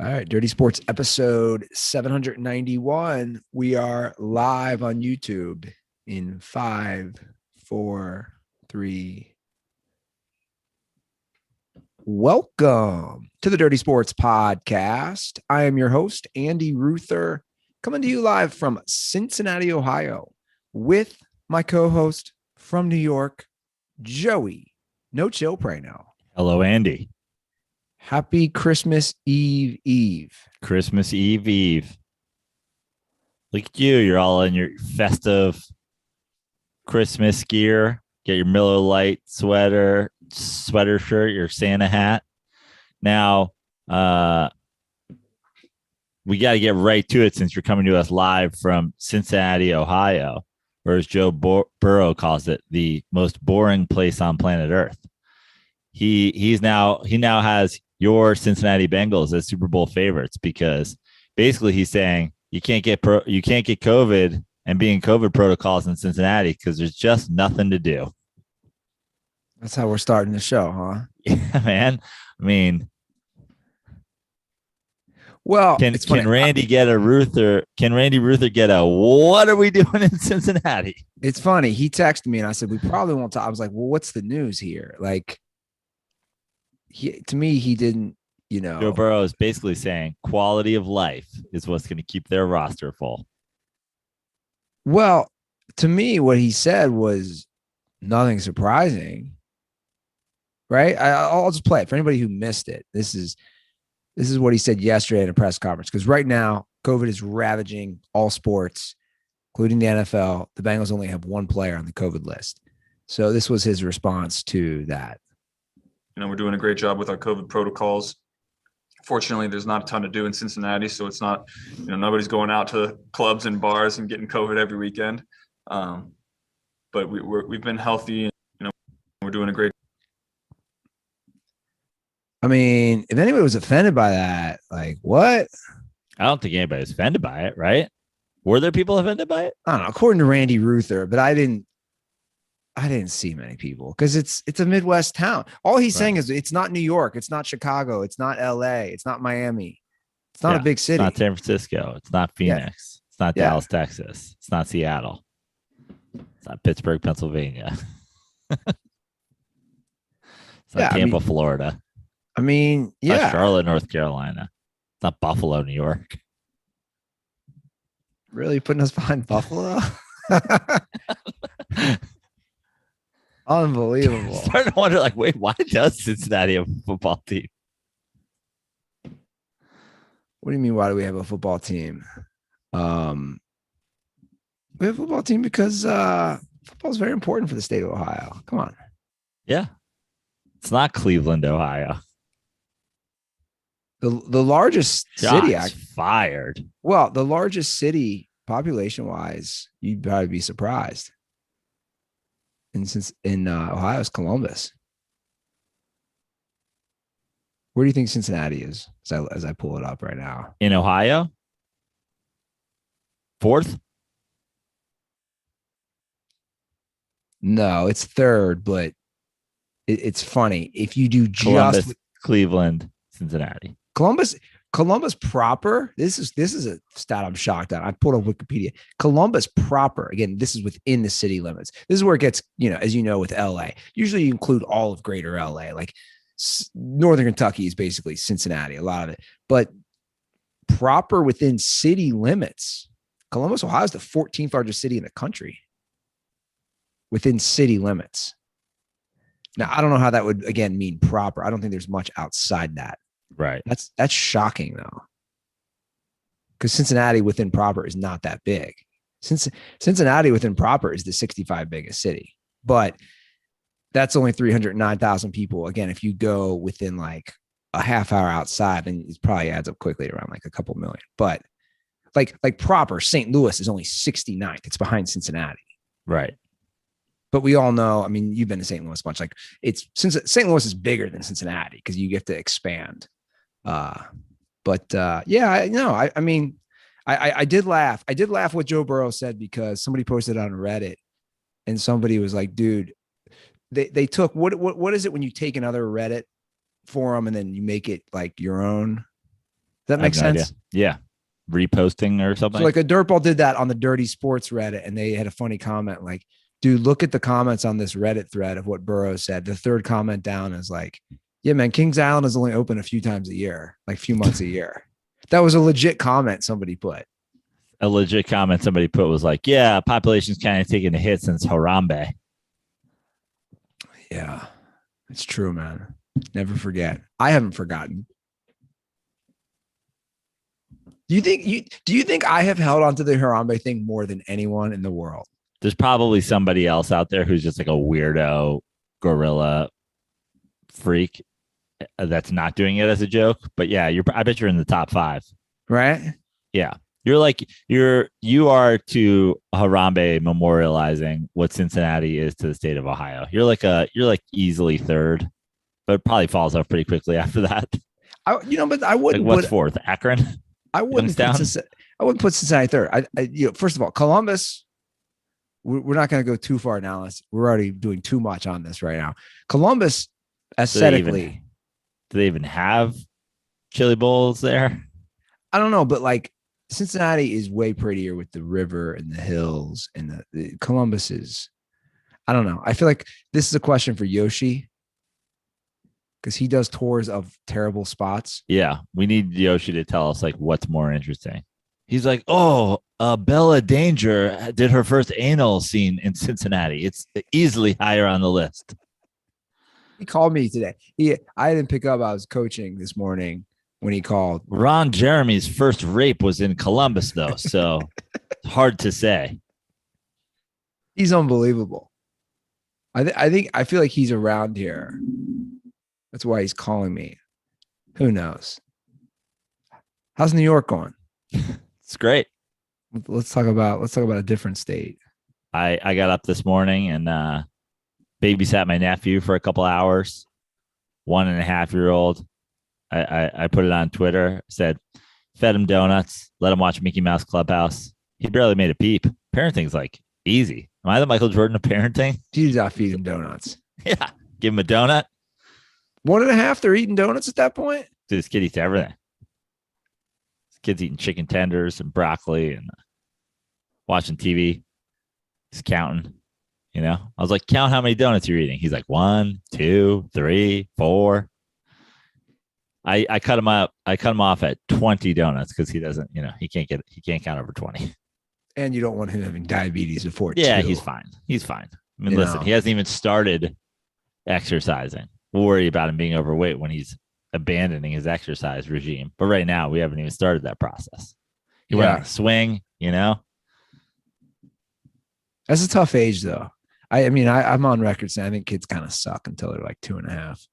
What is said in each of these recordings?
All right, Dirty Sports episode 791. We are live on YouTube in 5, 4, 3. Welcome to the Dirty Sports Podcast. I am your host, Andy Ruther, coming to you live from Cincinnati, Ohio, with my co-host from New York, Joey No Chill Prano. Hello, Andy. Happy Christmas Eve. Christmas Eve. Look at you. You're all in your festive Christmas gear. Get your Miller Lite sweater shirt, your Santa hat. Now, we got to get right to it since you're coming to us live from Cincinnati, Ohio, or as Joe Burrow calls it, the most boring place on planet Earth. He now has your Cincinnati Bengals as Super Bowl favorites because basically he's saying you can't get COVID and be in COVID protocols in Cincinnati because there's just nothing to do. That's how we're starting the show, huh? Yeah, man. I mean, well, can Randy get a Ruther? Can Randy Ruther get a what are we doing in Cincinnati? It's funny. He texted me and I said, we probably won't talk. I was like, well, what's the news here? Like, he didn't, Joe Burrow is basically saying quality of life is what's going to keep their roster full. Well, to me, what he said was nothing surprising, right? I'll just play it for anybody who missed it. This is what he said yesterday at a press conference, because right now COVID is ravaging all sports, including the NFL. The Bengals only have one player on the COVID list. So this was his response to that. We're doing a great job with our COVID protocols. Fortunately, there's not a ton to do in Cincinnati, so it's not, nobody's going out to clubs and bars and getting COVID every weekend. But we've been healthy, and we're doing a great. I mean, if anybody was offended by that, like what? I don't think anybody was offended by it, right? Were there people offended by it? I don't know. According to Randy Ruther, but I didn't see many people because it's a Midwest town. All he's saying is it's not New York, it's not Chicago, it's not LA, it's not Miami, it's not a big city. It's not San Francisco, it's not Phoenix, it's not Dallas, Texas, it's not Seattle, it's not Pittsburgh, Pennsylvania, it's not Tampa, Florida. I mean, it's not Charlotte, North Carolina, it's not Buffalo, New York. Really putting us behind Buffalo? Unbelievable. Starting to wonder, wait, why does Cincinnati have a football team? What do you mean? Why do we have a football team? We have a football team because football is very important for the state of Ohio. Come on. Yeah. It's not Cleveland, Ohio. The largest city. Fired. Well, the largest city population-wise, you'd probably be surprised. And since in Ohio is Columbus. Where do you think Cincinnati is as I pull it up right now? In Ohio? Fourth? No, it's third, but it's funny. If you do Columbus, Cleveland, Cincinnati. Columbus proper, this is a stat I'm shocked at. I pulled up Wikipedia. Columbus proper, again, this is within the city limits. This is where it gets, as you know, with LA. Usually you include all of greater LA. Like Northern Kentucky is basically Cincinnati, a lot of it. But proper within city limits, Columbus, Ohio is the 14th largest city in the country. Within city limits. Now, I don't know how that would, again, mean proper. I don't think there's much outside that. Right. That's shocking though. Because Cincinnati within proper is not that big. Cincinnati within proper is the 65 biggest city, but that's only 309,000 people. Again, if you go within like a half hour outside, then it probably adds up quickly around like a couple million. But like proper St. Louis is only 69th. It's behind Cincinnati. Right. But we all know, I mean, you've been to St. Louis a bunch. Like since St. Louis is bigger than Cincinnati because you have to expand. I mean, I did laugh. I did laugh what Joe Burrow said because somebody posted on Reddit and somebody was like, dude, they took what is it when you take another Reddit forum and then you make it like your own? that make sense? Idea. Yeah. Reposting or something. So like a dirtball did that on the Dirty Sports Reddit, and they had a funny comment like, dude, look at the comments on this Reddit thread of what Burrow said. The third comment down is like, yeah, man, Kings Island is only open a few times a year, like a few months a year. That was a legit comment somebody put. A legit comment somebody put was like, yeah, population's kind of taking a hit since Harambe. Yeah, it's true, man. Never forget. I haven't forgotten. Do you think I have held on to the Harambe thing more than anyone in the world? There's probably somebody else out there who's just like a weirdo gorilla freak that's not doing it as a joke. But yeah, I bet you're in the top 5. Right? Yeah. You are to Harambe memorializing what Cincinnati is to the state of Ohio. You're like easily third, but it probably falls off pretty quickly after that. But I wouldn't. Like what's fourth? Akron. I wouldn't put Cincinnati third. First of all, Columbus. We're not going to go too far now. We're already doing too much on this right now. Columbus, aesthetically, do they even have chili bowls there? I don't know, but like Cincinnati is way prettier with the river and the hills, and the Columbus is. I don't know. I feel like this is a question for Yoshi because he does tours of terrible spots. Yeah, we need Yoshi to tell us like what's more interesting. He's like, Bella Danger did her first anal scene in Cincinnati. It's easily higher on the list. He called me today. I didn't pick up. I was coaching this morning when he called. Ron Jeremy's first rape was in Columbus, though, so it's hard to say. He's unbelievable. I feel like he's around here. That's why he's calling me. Who knows? How's New York going? It's great. Let's talk about a different state. I got up this morning and babysat my nephew for a couple hours. 1.5-year-old. I put it on Twitter. Said, fed him donuts. Let him watch Mickey Mouse Clubhouse. He barely made a peep. Parenting's like easy. Am I the Michael Jordan of parenting? You not feed him donuts. Yeah, give him a donut. 1.5. They're eating donuts at that point. Dude, this kid eats everything. Kids eating chicken tenders and broccoli and watching TV. He's counting, I was like, count how many donuts you're eating. He's like 1, 2, 3, 4. I cut him up. I cut him off at 20 donuts because he doesn't, he can't count over 20. And you don't want him having diabetes before. Yeah, he's fine. He's fine. I mean, listen, he hasn't even started exercising. We'll worry about him being overweight when he's abandoning his exercise regime. But right now, we haven't even started that process. He went on a swing, That's a tough age, though. I'm on record saying I think kids kind of suck until they're like 2.5.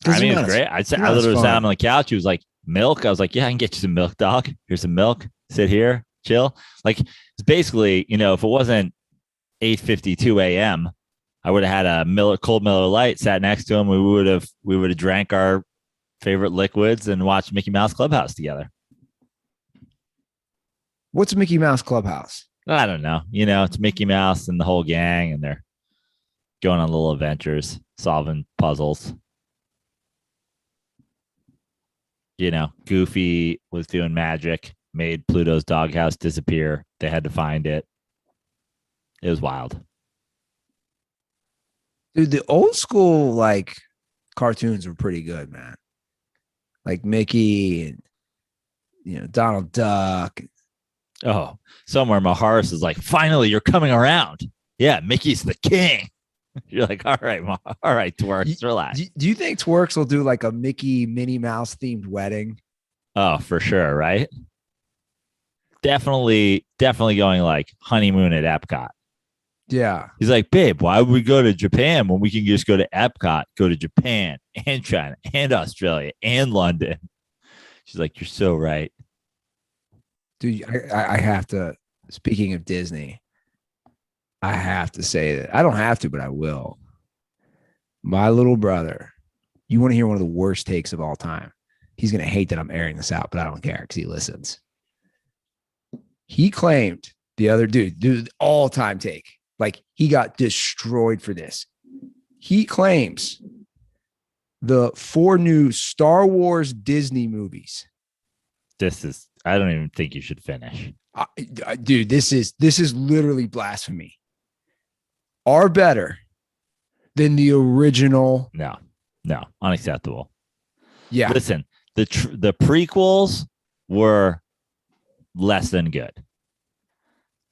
I mean, it's great. I literally sat on the couch. He was like, milk? I was like, yeah, I can get you some milk, dog. Here's some milk. Sit here, chill. Like, it's basically, if it wasn't 8:52 a.m., I would have had a cold Miller Lite sat next to him. We would have drank our favorite liquids and watched Mickey Mouse Clubhouse together. What's Mickey Mouse Clubhouse? I don't know. It's Mickey Mouse and the whole gang, and they're going on little adventures, solving puzzles. Goofy was doing magic, made Pluto's doghouse disappear. They had to find it. It was wild. Dude, the old school cartoons were pretty good, man. Like Mickey and Donald Duck. Oh, somewhere Maharis is like, finally, you're coming around. Yeah, Mickey's the king. You're like, all right, Twerks, relax. Do you think Twerks will do like a Mickey Minnie Mouse themed wedding? Oh, for sure, right? Definitely going like honeymoon at Epcot. Yeah. He's like, babe, why would we go to Japan when we can just go to Epcot, go to Japan and China and Australia and London? She's like, you're so right. Dude, I have to, speaking of Disney, I have to say that. I don't have to, but I will. My little brother, you want to hear one of the worst takes of all time? He's going to hate that I'm airing this out, but I don't care because he listens. He claimed the other dude, all-time take. Like, he got destroyed for this. He claims the 4 new Star Wars Disney movies. I don't even think you should finish. Dude, this is literally blasphemy. Are better than the original. No, unacceptable. Yeah. Listen, the prequels were less than good.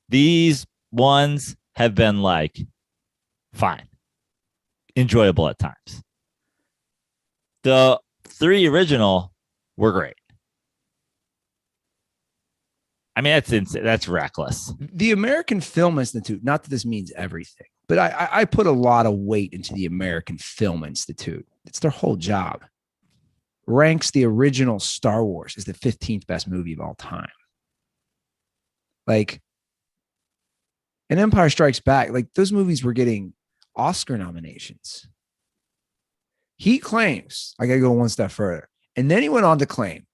These ones have been like fine, enjoyable at times. The 3 original were great. I mean, that's reckless. The American Film Institute, not that this means everything, but I put a lot of weight into the American Film Institute. It's their whole job. Ranks the original Star Wars as the 15th best movie of all time. Like, and Empire Strikes Back, like those movies were getting Oscar nominations. He claims, I got to go one step further. And then he went on to claim,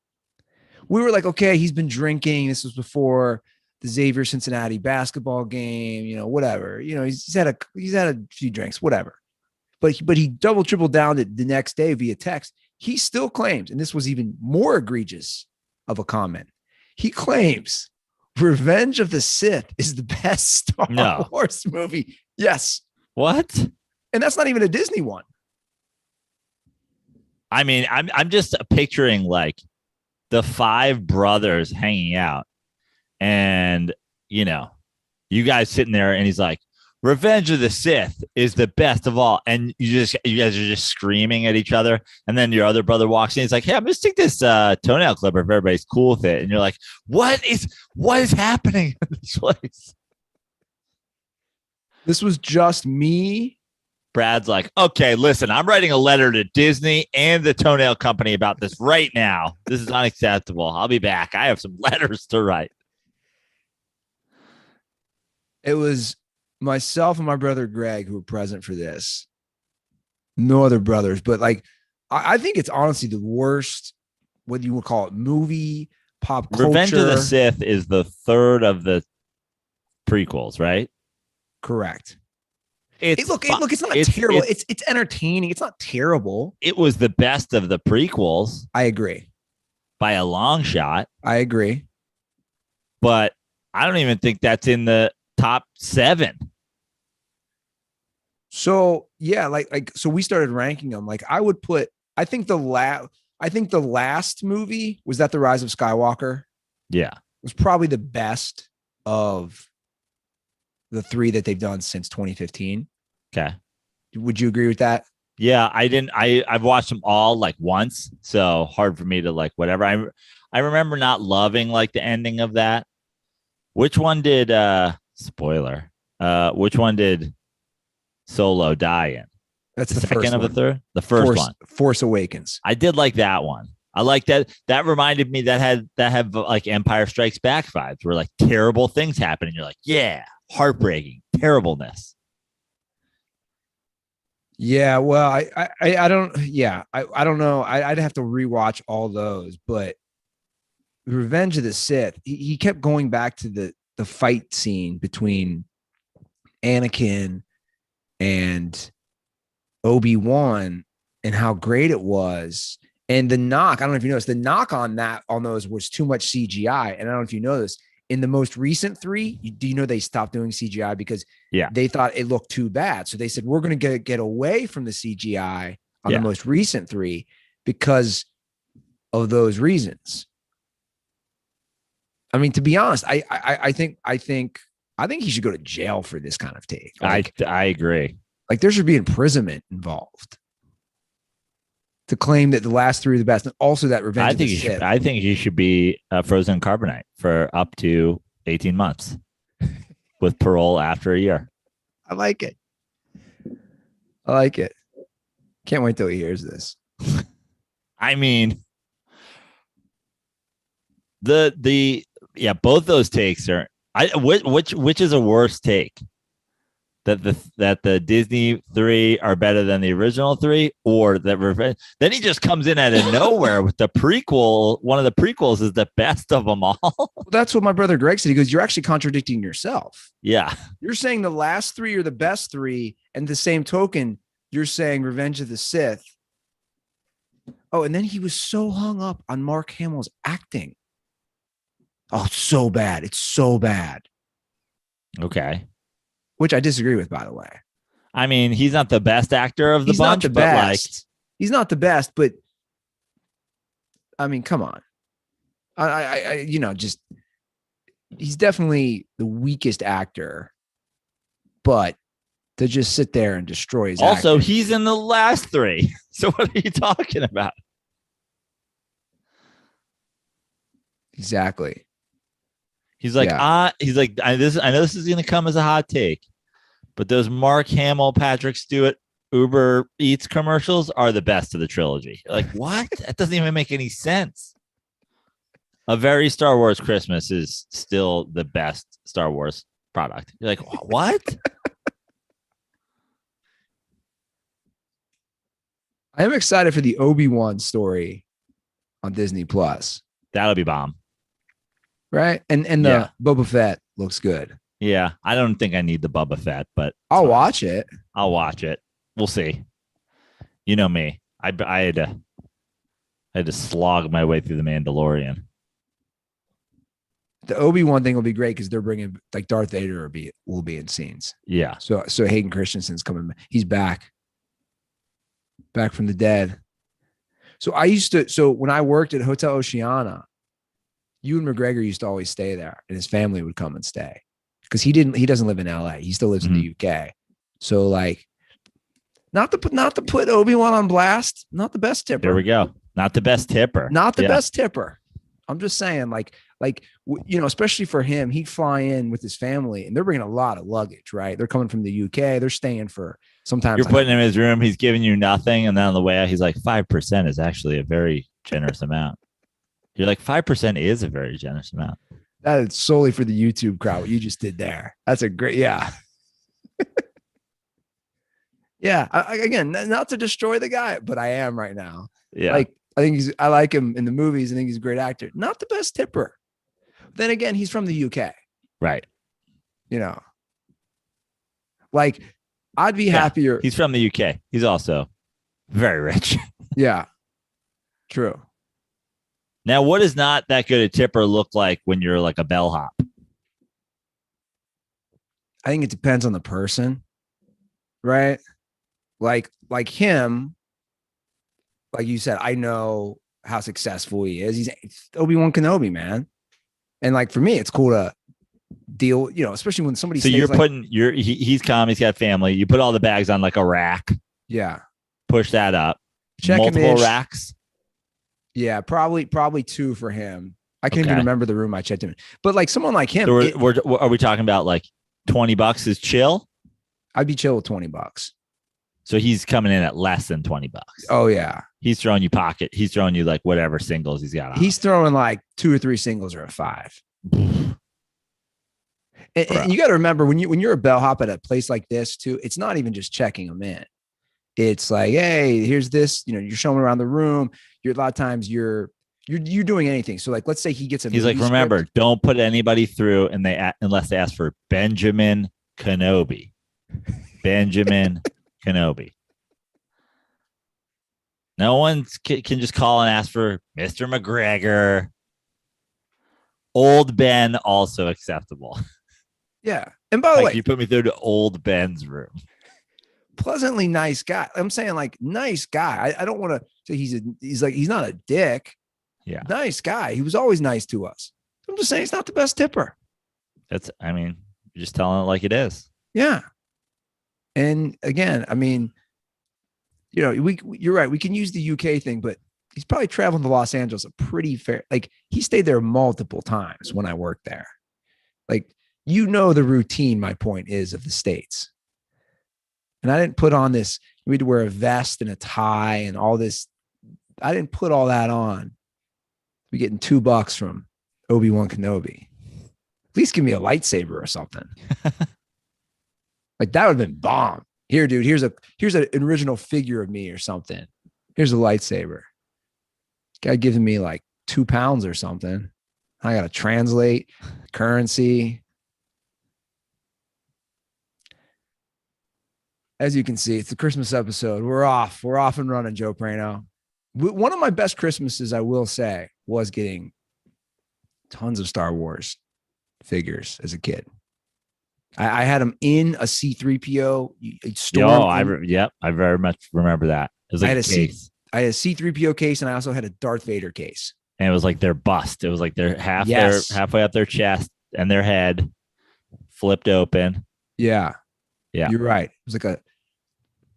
we were like, okay, he's been drinking. This was before the Xavier Cincinnati basketball game, whatever. He's had a few drinks, whatever. But he double tripled down the next day via text. He still claims, and this was even more egregious of a comment. He claims Revenge of the Sith is the best Star Wars movie. Yes. What? And that's not even a Disney one. I mean, I'm just picturing like the 5 brothers hanging out and, you guys sitting there and he's like, Revenge of the Sith is the best of all. And you guys are just screaming at each other. And then your other brother walks in. He's like, hey, I'm going to stick this toenail clipper if everybody's cool with it. And you're like, what is happening in this place? This was just me. Brad's like, okay, listen, I'm writing a letter to Disney and the toenail company about this right now. This is unacceptable. I'll be back. I have some letters to write. It was myself and my brother Greg who were present for this. No other brothers, but like, I think it's honestly the worst, what you would call it, movie, pop culture. Revenge of the Sith is the 3rd of the prequels, right? Correct. It's not terrible. It's entertaining. It's not terrible. It was the best of the prequels. I agree. By a long shot. I agree. But I don't even think that's in the top 7. So yeah, so we started ranking them. Like I would put, I think the last movie was that The Rise of Skywalker. Yeah. It was probably the best of the 3 that they've done since 2015. Okay. Would you agree with that? Yeah, I've watched them all like once, so hard for me to like whatever. I remember not loving like the ending of that. Which one did spoiler? Which one did Solo die in? That's the second first of one. the third? The first one. Force Awakens. I did like that one. I like that. That reminded me that had like Empire Strikes Back vibes where like terrible things happen and you're like, yeah, heartbreaking, terribleness. Yeah, well, I don't know. I'd have to rewatch all those, but Revenge of the Sith, he kept going back to the fight scene between Anakin and Obi-Wan and how great it was. And the knock, I don't know if you noticed, the knock on those was too much CGI. And I don't know if you know this. In the most recent 3, do you know they stopped doing CGI because they thought it looked too bad. So they said, we're going to get away from the CGI on the most recent 3 because of those reasons. I mean, to be honest, I think he should go to jail for this kind of take. Like, I agree. Like there should be imprisonment involved to claim that the last 3 are the best, and also that Revenge. I think he should be frozen in carbonite for up to 18 months with parole after a year. I like it. Can't wait till he hears this. I mean, both those takes are. Which is a worse take? That the Disney 3 are better than the original 3, or that Revenge. Then he just comes in out of nowhere with the prequel. One of the prequels is the best of them all. Well, that's what my brother Greg said. He goes, "You're actually contradicting yourself. Yeah, you're saying the last 3 are the best 3, and the same token, you're saying Revenge of the Sith Oh, and then he was so hung up on Mark Hamill's acting. Oh, it's so bad. It's so bad. Okay. Which I disagree with, by the way. I mean, he's not the best actor of the He's bunch, not the but best. He's not the best, but I mean, come on. Just he's definitely the weakest actor, but to just sit there and destroy his also, acting. he's in the last three. So what are you talking about? Exactly. He's like, I know this is going to come as a hot take, but those Mark Hamill, Patrick Stewart, Uber Eats commercials are the best of the trilogy. You're like, what? That doesn't even make any sense. A Very Star Wars Christmas is still the best Star Wars product. You're like, what? I am excited for the Obi-Wan story on Disney Plus. That'll be bomb. Right? And the Boba Fett looks good. Yeah. I don't think I need the Boba Fett, but I'll watch it. I'll watch it. We'll see. You know me. I had to slog my way through the Mandalorian. The Obi-Wan thing will be great because they're bringing like Darth Vader will be in scenes. Yeah. So Hayden Christensen's coming. He's back from the dead. So when I worked at Hotel Oceana, Ewan McGregor used to always stay there, and his family would come and stay because he doesn't live in LA. He still lives in the UK. So like, not to put Obi-Wan on blast. Not the best tipper. There we go. Not the best tipper. Not the best tipper. I'm just saying, especially for him, he'd fly in with his family, and they're bringing a lot of luggage, right? They're coming from the UK. They're staying for sometimes. You're putting him in his room. He's giving you nothing, and then on the way out, he's like, 5% is actually a very generous amount. You're like, 5% is a very generous amount. That is solely for the YouTube crowd. What you just did there. That's a great, yeah. Yeah. Again, not to destroy the guy, but I am right now. Yeah. Like, I like him in the movies. I think he's a great actor. Not the best tipper. Then again, he's from the UK. Right. Like, I'd be happier. He's from the UK. He's also very rich. Yeah. True. Now, what does not that good a tipper look like when you're like a bellhop? I think it depends on the person, right? Like him, like you said, I know how successful he is. He's Obi-Wan Kenobi, man. And like for me, it's cool to deal, especially when somebody. So you're putting he's calm. He's got family. You put all the bags on like a rack. Yeah. Push that up. Check multiple racks. Yeah, probably 2 for him. I can't even remember the room I checked him in. But like someone like him, so are we talking about like $20 is chill? I'd be chill with $20. So he's coming in at less than $20. Oh yeah. He's throwing you pocket. He's throwing you like whatever singles he's got on. He's throwing like 2 or 3 singles or a 5. And you got to remember when you're a bellhop at a place like this too, it's not even just checking them in. It's like, hey, here's this, you're showing around the room. A lot of times you're doing anything. So like, let's say he gets a, he's like, remember, don't put anybody through unless they ask for Benjamin Kenobi. Benjamin Kenobi. No one can just call and ask for Mr. McGregor. Old Ben also acceptable. Yeah. And by the way, you put me through to old Ben's room. Pleasantly nice guy. I'm saying like nice guy. I don't want to say he's not a dick. Yeah. Nice guy. He was always nice to us. I'm just saying he's not the best tipper. You're just telling it like it is. Yeah. And again, you're right. We can use the UK thing, but he's probably traveling to Los Angeles a pretty fair. Like he stayed there multiple times when I worked there. Like, the routine, my point is, of the States. And I didn't put on this, we had to wear a vest and a tie and all this. I didn't put all that on. We're getting $2 from Obi-Wan Kenobi. At least give me a lightsaber or something. Like that would have been bomb. Here, dude, here's an original figure of me or something. Here's a lightsaber. Guy giving me like 2 pounds or something. I got to translate currency. As you can see, it's the Christmas episode. We're off and running, Joe Prano. One of my best Christmases, I will say, was getting tons of Star Wars figures as a kid. I had them in a C-3PO store. Yep, I very much remember that. It was like a case. I had a C-3PO case, and I also had a Darth Vader case. And it was like their bust. It was like their halfway up their chest and their head flipped open. Yeah. You're right. It was like a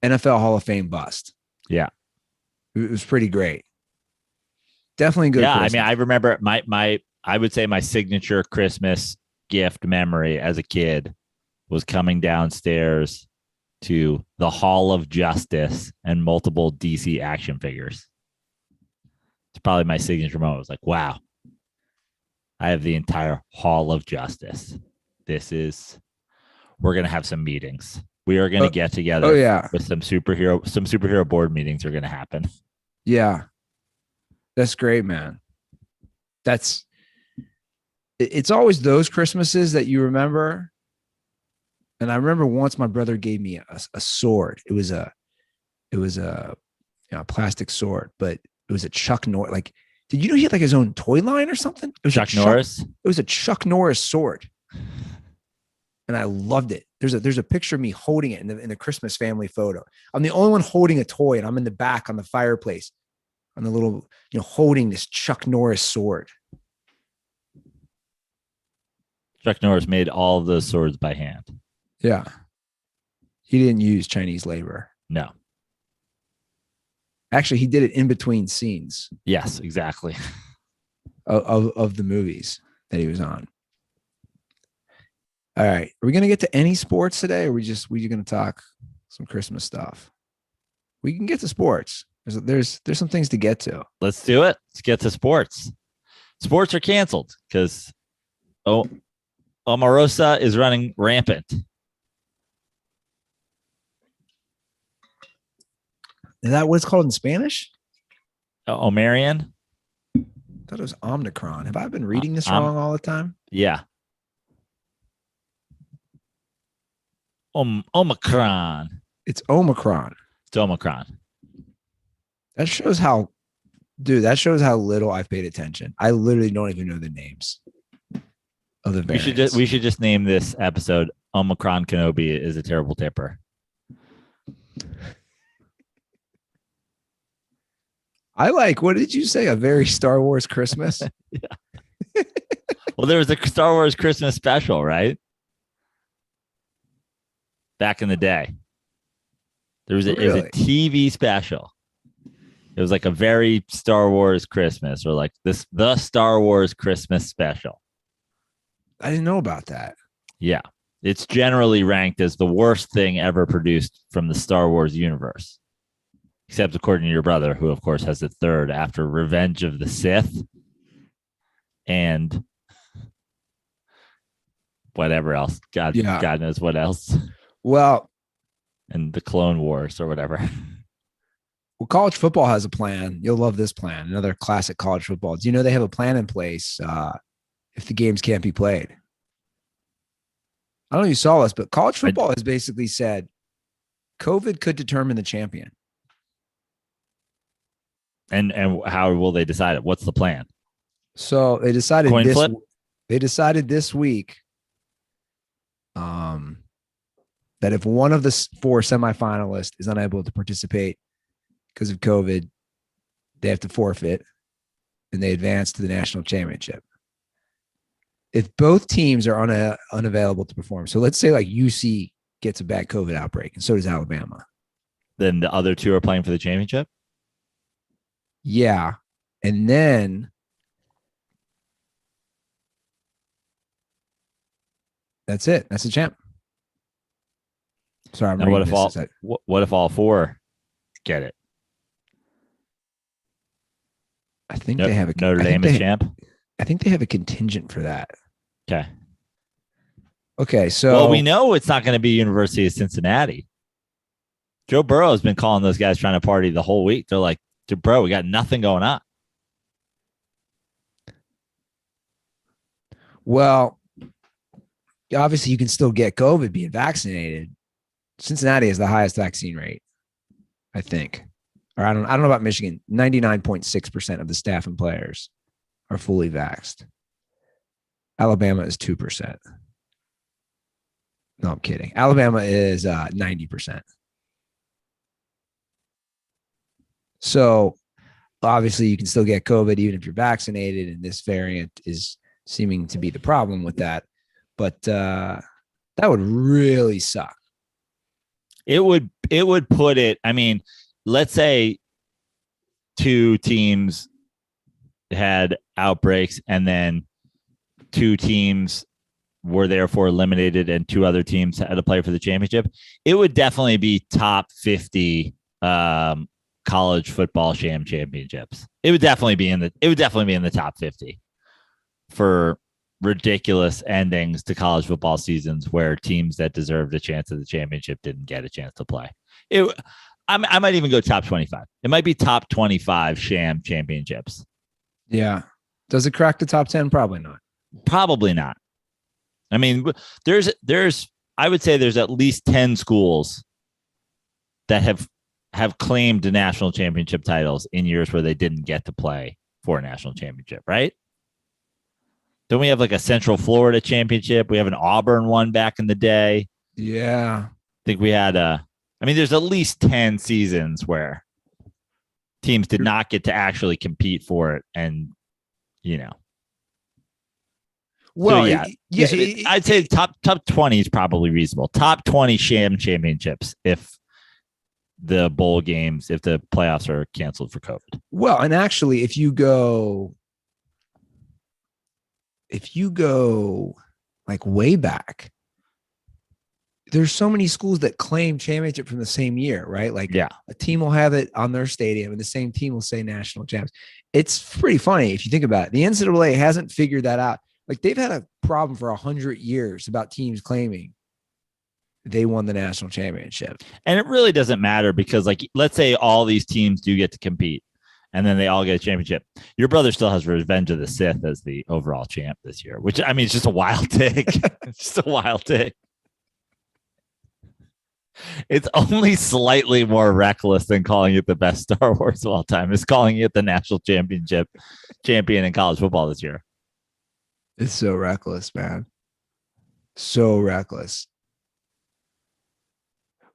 NFL Hall of Fame bust. Yeah. It was pretty great. Definitely good. Yeah, Christmas. I mean, I remember I would say my signature Christmas gift memory as a kid was coming downstairs to the Hall of Justice and multiple DC action figures. It's probably my signature moment. I was like, wow, I have the entire Hall of Justice. We're going to have some meetings. We are going to get together with some superhero board meetings are going to happen. Yeah. That's great, man. It's always those Christmases that you remember. And I remember once my brother gave me a sword. It was a plastic sword, but it was a Chuck Norris. Like, did you know he had like his own toy line or something? It was Chuck Norris. It was a Chuck Norris sword, and I loved it. There's a picture of me holding it in the Christmas family photo. I'm the only one holding a toy, and I'm in the back on the fireplace, on the little, holding this Chuck Norris sword. Chuck Norris made all of those swords by hand. Yeah. He didn't use Chinese labor. No. Actually, he did it in between scenes. Yes, exactly. Of the movies that he was on. All right. Are we going to get to any sports today? Or we going to talk some Christmas stuff? We can get to sports. There's some things to get to. Let's do it. Let's get to sports. Sports are canceled because Omarosa is running rampant. Is that what it's called in Spanish? Omarion? I thought it was Omicron. Have I been reading this wrong all the time? Yeah. Omicron. It's Omicron. It's Omicron. That shows how little I've paid attention. I literally don't even know the names of the variants. We should just name this episode Omicron Kenobi is a terrible tipper. I like, what did you say? A very Star Wars Christmas? Yeah. Well, there was a Star Wars Christmas special, right? Back in the day. It was a TV special. It was like a very Star Wars Christmas, or like the Star Wars Christmas special. I didn't know about that. Yeah. It's generally ranked as the worst thing ever produced from the Star Wars universe. Except according to your brother, who, of course, has the third after Revenge of the Sith and whatever else. God knows what else. Well, and the Clone Wars or whatever. Well, college football has a plan. You'll love this plan. Another classic college football. Do you know they have a plan in place if the games can't be played? I don't know if you saw this, but college football has basically said COVID could determine the champion. And how will they decide it? What's the plan? So they decided Coin flip? They decided this week that if one of the 4 semifinalists is unable to participate because of COVID, they have to forfeit and they advance to the national championship. If both teams are unavailable to perform, so let's say like UC gets a bad COVID outbreak and so does Alabama. Then the other 2 are playing for the championship? Yeah. And then that's it. That's the champ. Sorry, what if all 4 get it? I think they have a Notre Dame is champ. I think they have a contingent for that. Okay. So well, we know it's not going to be University of Cincinnati. Joe Burrow has been calling those guys trying to party the whole week. They're like, bro, we got nothing going on. Well, obviously you can still get COVID being vaccinated. Cincinnati has the highest vaccine rate, I think. or I don't know about Michigan. 99.6% of the staff and players are fully vaxxed. Alabama is 2%. No, I'm kidding. Alabama is 90%. So obviously you can still get COVID even if you're vaccinated, and this variant is seeming to be the problem with that. But that would really suck. It would put it, I mean, let's say 2 teams had outbreaks and then 2 teams were therefore eliminated and 2 other teams had to play for the championship. It would definitely be top 50 college football championships. It would definitely be in the top 50 for ridiculous endings to college football seasons where teams that deserved a chance at the championship didn't get a chance to play. I might even go top 25. It might be top 25 sham championships. Yeah. Does it crack the top 10? Probably not. Probably not. I mean, I would say there's at least 10 schools that have claimed the national championship titles in years where they didn't get to play for a national championship, right? Don't we have like a Central Florida championship? We have an Auburn one back in the day. Yeah. I think we had there's at least 10 seasons where teams did not get to actually compete for it. And, Well, so, I'd say top 20 is probably reasonable. Top 20 sham championships if the bowl games, if the playoffs are canceled for COVID. Well, and actually, if you go like way back, there's so many schools that claim championship from the same year, right? Like a team will have it on their stadium and the same team will say national champs. It's pretty funny if you think about it. The NCAA hasn't figured that out. Like they've had a problem for 100 years about teams claiming they won the national championship. And it really doesn't matter because, like, let's say all these teams do get to compete and then they all get a championship. Your brother still has Revenge of the Sith as the overall champ this year, which, I mean, it's just a wild take. It's just a wild take. It's only slightly more reckless than calling it the best Star Wars of all time. It's calling it the national champion in college football this year. It's so reckless, man. So reckless.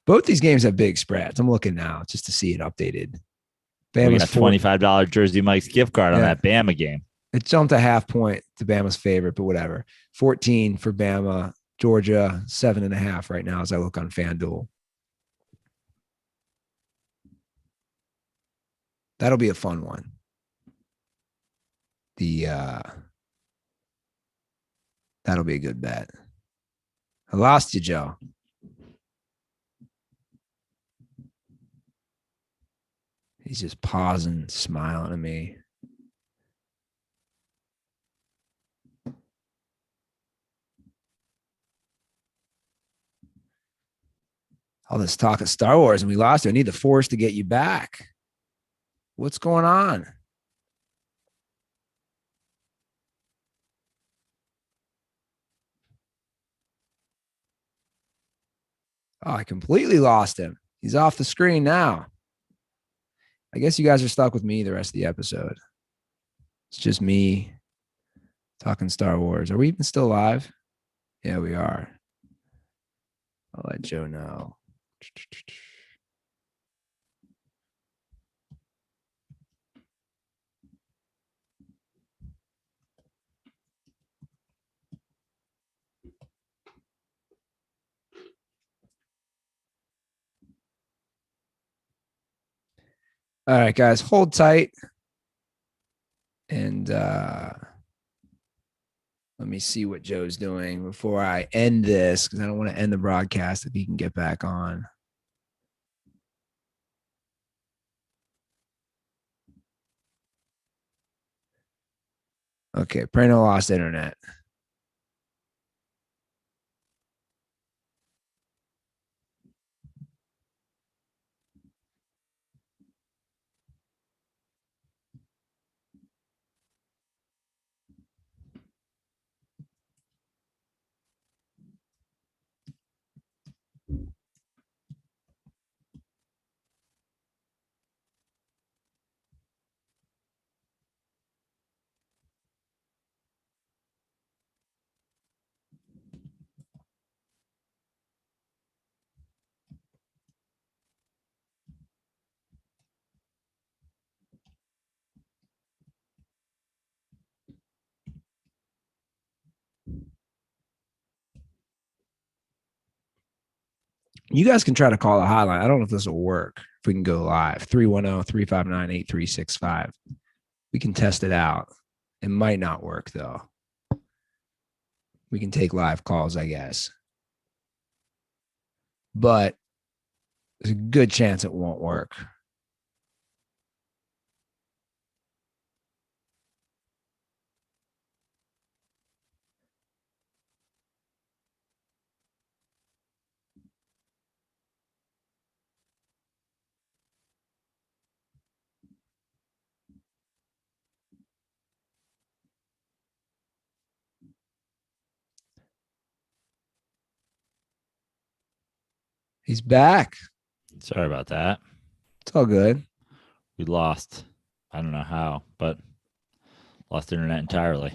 Both these games have big spreads. I'm looking now just to see it updated. We got $25 Jersey Mike's gift card on that Bama game. It jumped a half point to Bama's favorite, but whatever. 14 for Bama. Georgia, 7.5 right now as I look on FanDuel. That'll be a fun one. That'll be a good bet. I lost you, Joe. He's just pausing, smiling at me. All this talk of Star Wars and we lost you. I need the Force to get you back. What's going on? Oh, I completely lost him. He's off the screen now. I guess you guys are stuck with me the rest of the episode. It's just me talking Star Wars. Are we even still live? Yeah, we are. I'll let Joe know. All right, guys, hold tight. And let me see what Joe's doing before I end this, because I don't want to end the broadcast if he can get back on. Okay, Prano lost internet. You guys can try to call the hotline. I don't know if this will work. If we can go live, 310-359-8365. We can test it out. It might not work, though. We can take live calls, I guess. But there's a good chance it won't work. He's back. Sorry about that. It's all good. We lost. I don't know how, but lost internet entirely.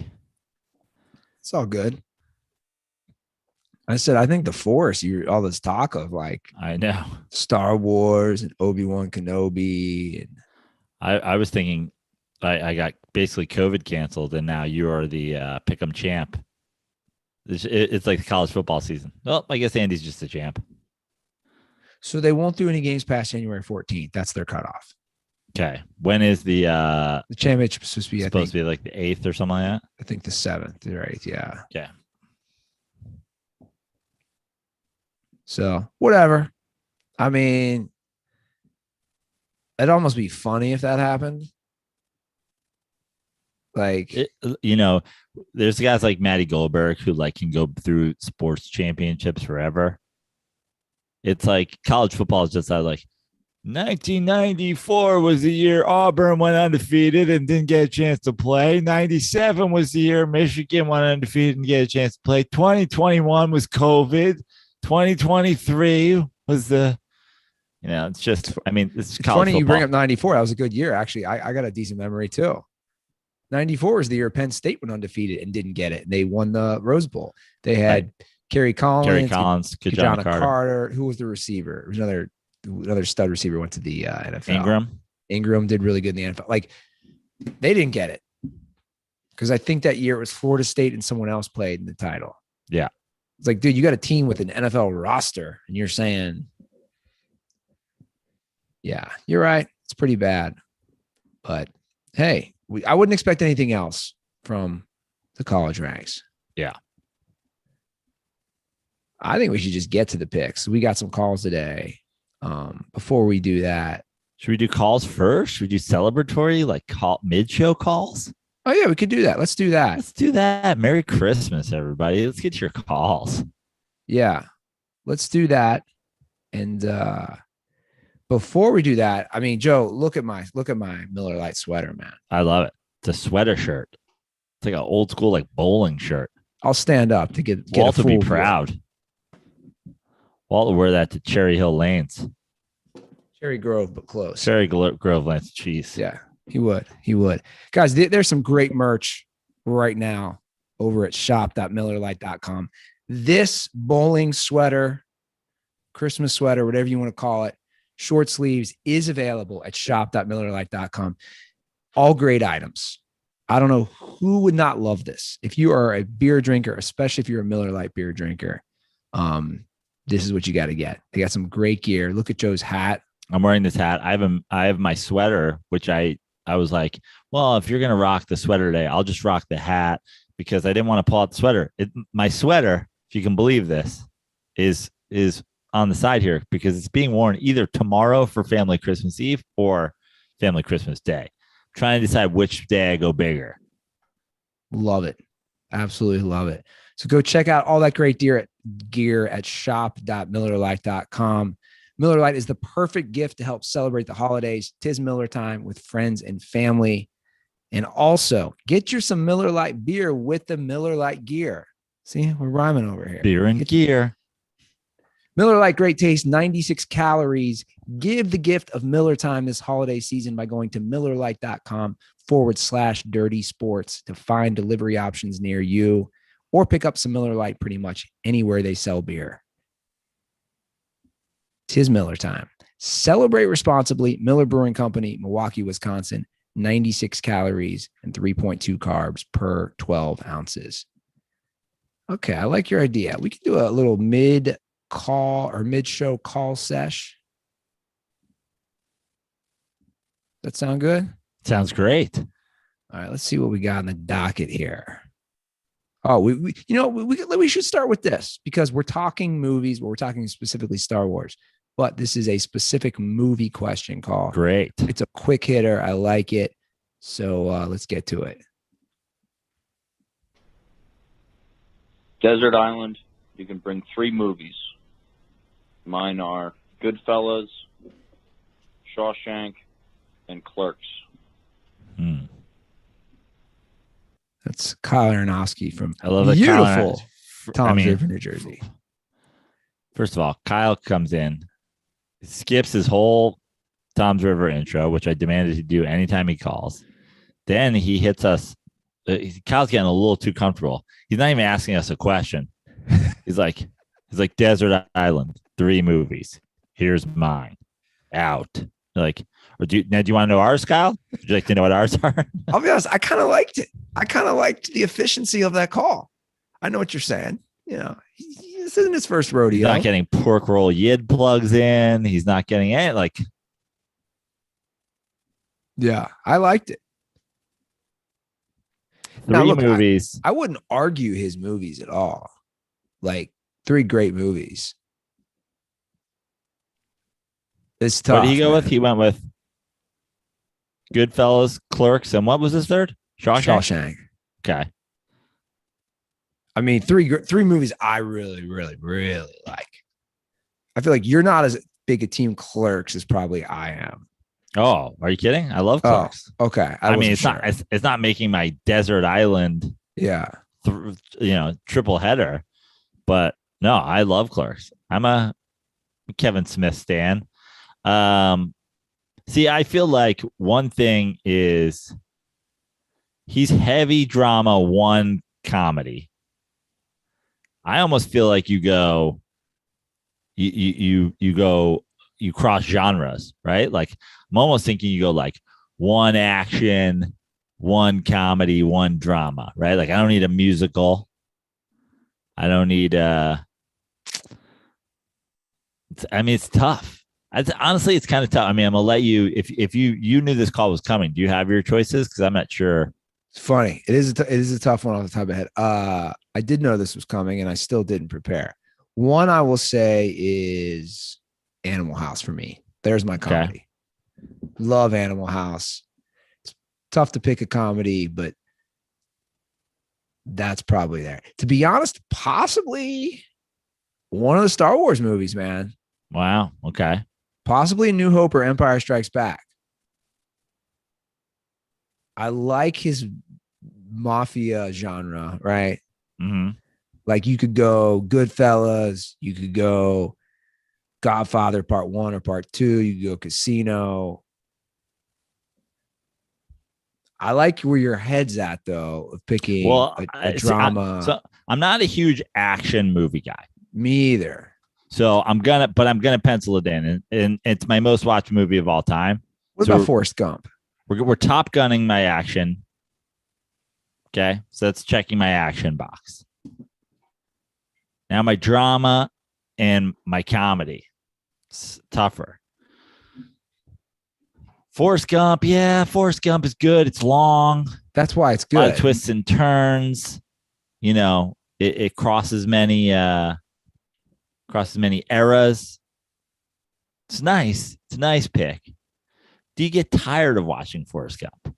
It's all good. I said, I think the Force, all this talk of like I know Star Wars and Obi-Wan Kenobi. And I was thinking I got basically COVID canceled, and now you are the pick'em champ. It's like the college football season. Well, I guess Andy's just a champ. So they won't do any games past January 14th. That's their cutoff. Okay. When is the championship supposed to be? Supposed to be like the 8th or something like that? I think the 7th or 8th. Yeah. Yeah. So whatever. I mean, it'd almost be funny if that happened. Like, there's guys like Matty Goldberg who like can go through sports championships forever. It's like college football is just like 1994 was the year Auburn went undefeated and didn't get a chance to play. 97 was the year Michigan went undefeated and get a chance to play. 2021 was COVID. 2023 was it's just, I mean, it's college funny football. You bring up 94. That was a good year. Actually, I got a decent memory too. 94 was the year Penn State went undefeated and didn't get it. They won the Rose Bowl. They had Kerry Collins, Kajana Carter. Who was the receiver? It was another stud receiver went to the NFL. Ingram did really good in the NFL. Like, they didn't get it because I think that year it was Florida State and someone else played in the title. Yeah. It's like, dude, you got a team with an NFL roster and you're saying, yeah, you're right. It's pretty bad. But hey, I wouldn't expect anything else from the college ranks. Yeah. I think we should just get to the picks. We got some calls today. Before we do that, should we do calls first? Should we do celebratory, like mid-show calls? Oh yeah, we could do that. Let's do that. Let's do that. Merry Christmas, everybody. Let's get your calls. Yeah, let's do that. And before we do that, I mean, Joe, look at my Miller Lite sweater, man. I love it. It's a sweater shirt. It's like an old school like bowling shirt. I'll stand up to get Walt will be proud. Walt will wear that to Cherry Hill Lanes. Cherry Grove, but close. Cherry Grove Lanes cheese. Yeah, he would. Guys, there's some great merch right now over at shop.millerlite.com. This bowling sweater, Christmas sweater, whatever you want to call it, short sleeves is available at shop.millerlite.com. All great items. I don't know who would not love this. If you are a beer drinker, especially if you're a Miller Lite beer drinker, this is what you got to get. They got some great gear. Look at Joe's hat. I'm wearing this hat. I have my sweater, which I was like, well, if you're going to rock the sweater today, I'll just rock the hat because I didn't want to pull out the sweater. My sweater, if you can believe this, is on the side here because it's being worn either tomorrow for family Christmas Eve or family Christmas Day. I'm trying to decide which day I go bigger. Love it. Absolutely love it. So go check out all that great gear at shop.millerlite.com. Miller Lite is the perfect gift to help celebrate the holidays. 'Tis Miller time with friends and family. And also get you some Miller Lite beer with the Miller Lite gear. See, we're rhyming over here. Beer and gear. Miller Lite, great taste, 96 calories. Give the gift of Miller time this holiday season by going to millerlite.com/dirty sports to find delivery options near you or pick up some Miller Lite pretty much anywhere they sell beer. 'Tis Miller time. Celebrate responsibly. Miller Brewing Company, Milwaukee, Wisconsin. 96 calories and 3.2 carbs per 12 ounces. Okay, I like your idea. We could do a little mid call or mid-show call sesh. That sound good? Sounds great. All right, let's see what we got on the docket here. Oh, we should start with this because we're talking movies, but we're talking specifically Star Wars. But this is a specific movie question call. Great. It's a quick hitter. I like it. So let's get to it. Desert Island, you can bring 3 movies. Mine are Goodfellas, Shawshank, and Clerks. That's Kyle Aronofsky from I love that beautiful Tom's River, River, New Jersey. First of all, Kyle comes in, skips his whole Tom's River intro, which I demanded he do anytime he calls. Then he hits us. Kyle's getting a little too comfortable. He's not even asking us a question. He's like Desert Island, 3 movies. Here's mine. Out. Like, do you want to know ours, Kyle? Would you like to know what ours are? I'll be honest. I kind of liked it. I kind of liked the efficiency of that call. I know what you're saying. This isn't his first rodeo. He's not getting pork roll yid plugs in. He's not getting any like. Yeah, I liked it. 3 Now, look, movies. I wouldn't argue his movies at all. Like 3 great movies. It's tough. What did he go with? He went with Goodfellas, Clerks, and what was his third? Shawshank. Okay. I mean, 3 movies I really, really, really like. I feel like you're not as big a team Clerks as probably I am. Oh, are you kidding? I love Clerks. Oh, okay. I mean, it's not making my Desert Island, triple header, but no, I love Clerks. I'm a Kevin Smith stan. See, I feel like one thing is he's heavy drama, 1 comedy. I almost feel like you cross genres, right? Like I'm almost thinking you go like 1 action, 1 comedy, 1 drama, right? Like I don't need a musical. I don't need it's tough. Honestly, it's kind of tough. I mean, I'm gonna let you if you knew this call was coming. Do you have your choices? Because I'm not sure. It's funny. It is a tough one off the top of my head. I did know this was coming, and I still didn't prepare. One I will say is Animal House for me. There's my comedy. Okay. Love Animal House. It's tough to pick a comedy, but that's probably there. To be honest, possibly one of the Star Wars movies, man. Wow. Okay. Possibly A New Hope or Empire Strikes Back. I like his mafia genre, right? Mm-hmm. Like you could go Goodfellas, you could go Godfather Part 1 or Part 2, you could go Casino. I like where your head's at, though, of picking a drama. So I'm not a huge action movie guy. Me either. So I'm gonna pencil it in, and it's my most watched movie of all time. What about Forrest Gump? We're top gunning my action. Okay, so that's checking my action box. Now my drama and my comedy. It's tougher. Forrest Gump, Forrest Gump is good. It's long. That's why it's good. A lot of twists and turns. It crosses many eras. It's nice. It's a nice pick. Do you get tired of watching Forrest Gump?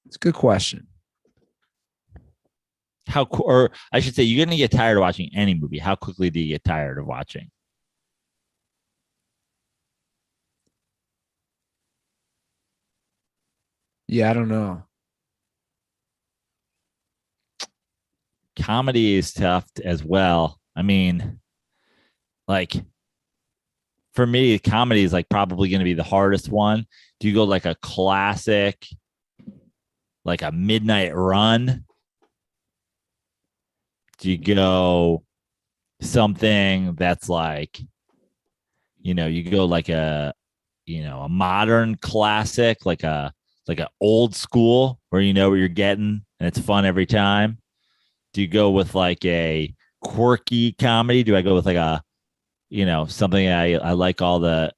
It's a good question. Or I should say, you're going to get tired of watching any movie. How quickly do you get tired of watching? Yeah, I don't know. Comedy is tough as well. I mean, like, for me, comedy is like probably going to be the hardest one. Do you go like a classic, like a Midnight Run? Do you go something that's like, you go like a modern classic, like a old school, where you know what you're getting and it's fun every time? Do you go with like a quirky comedy? Do I go with like a, something I like all the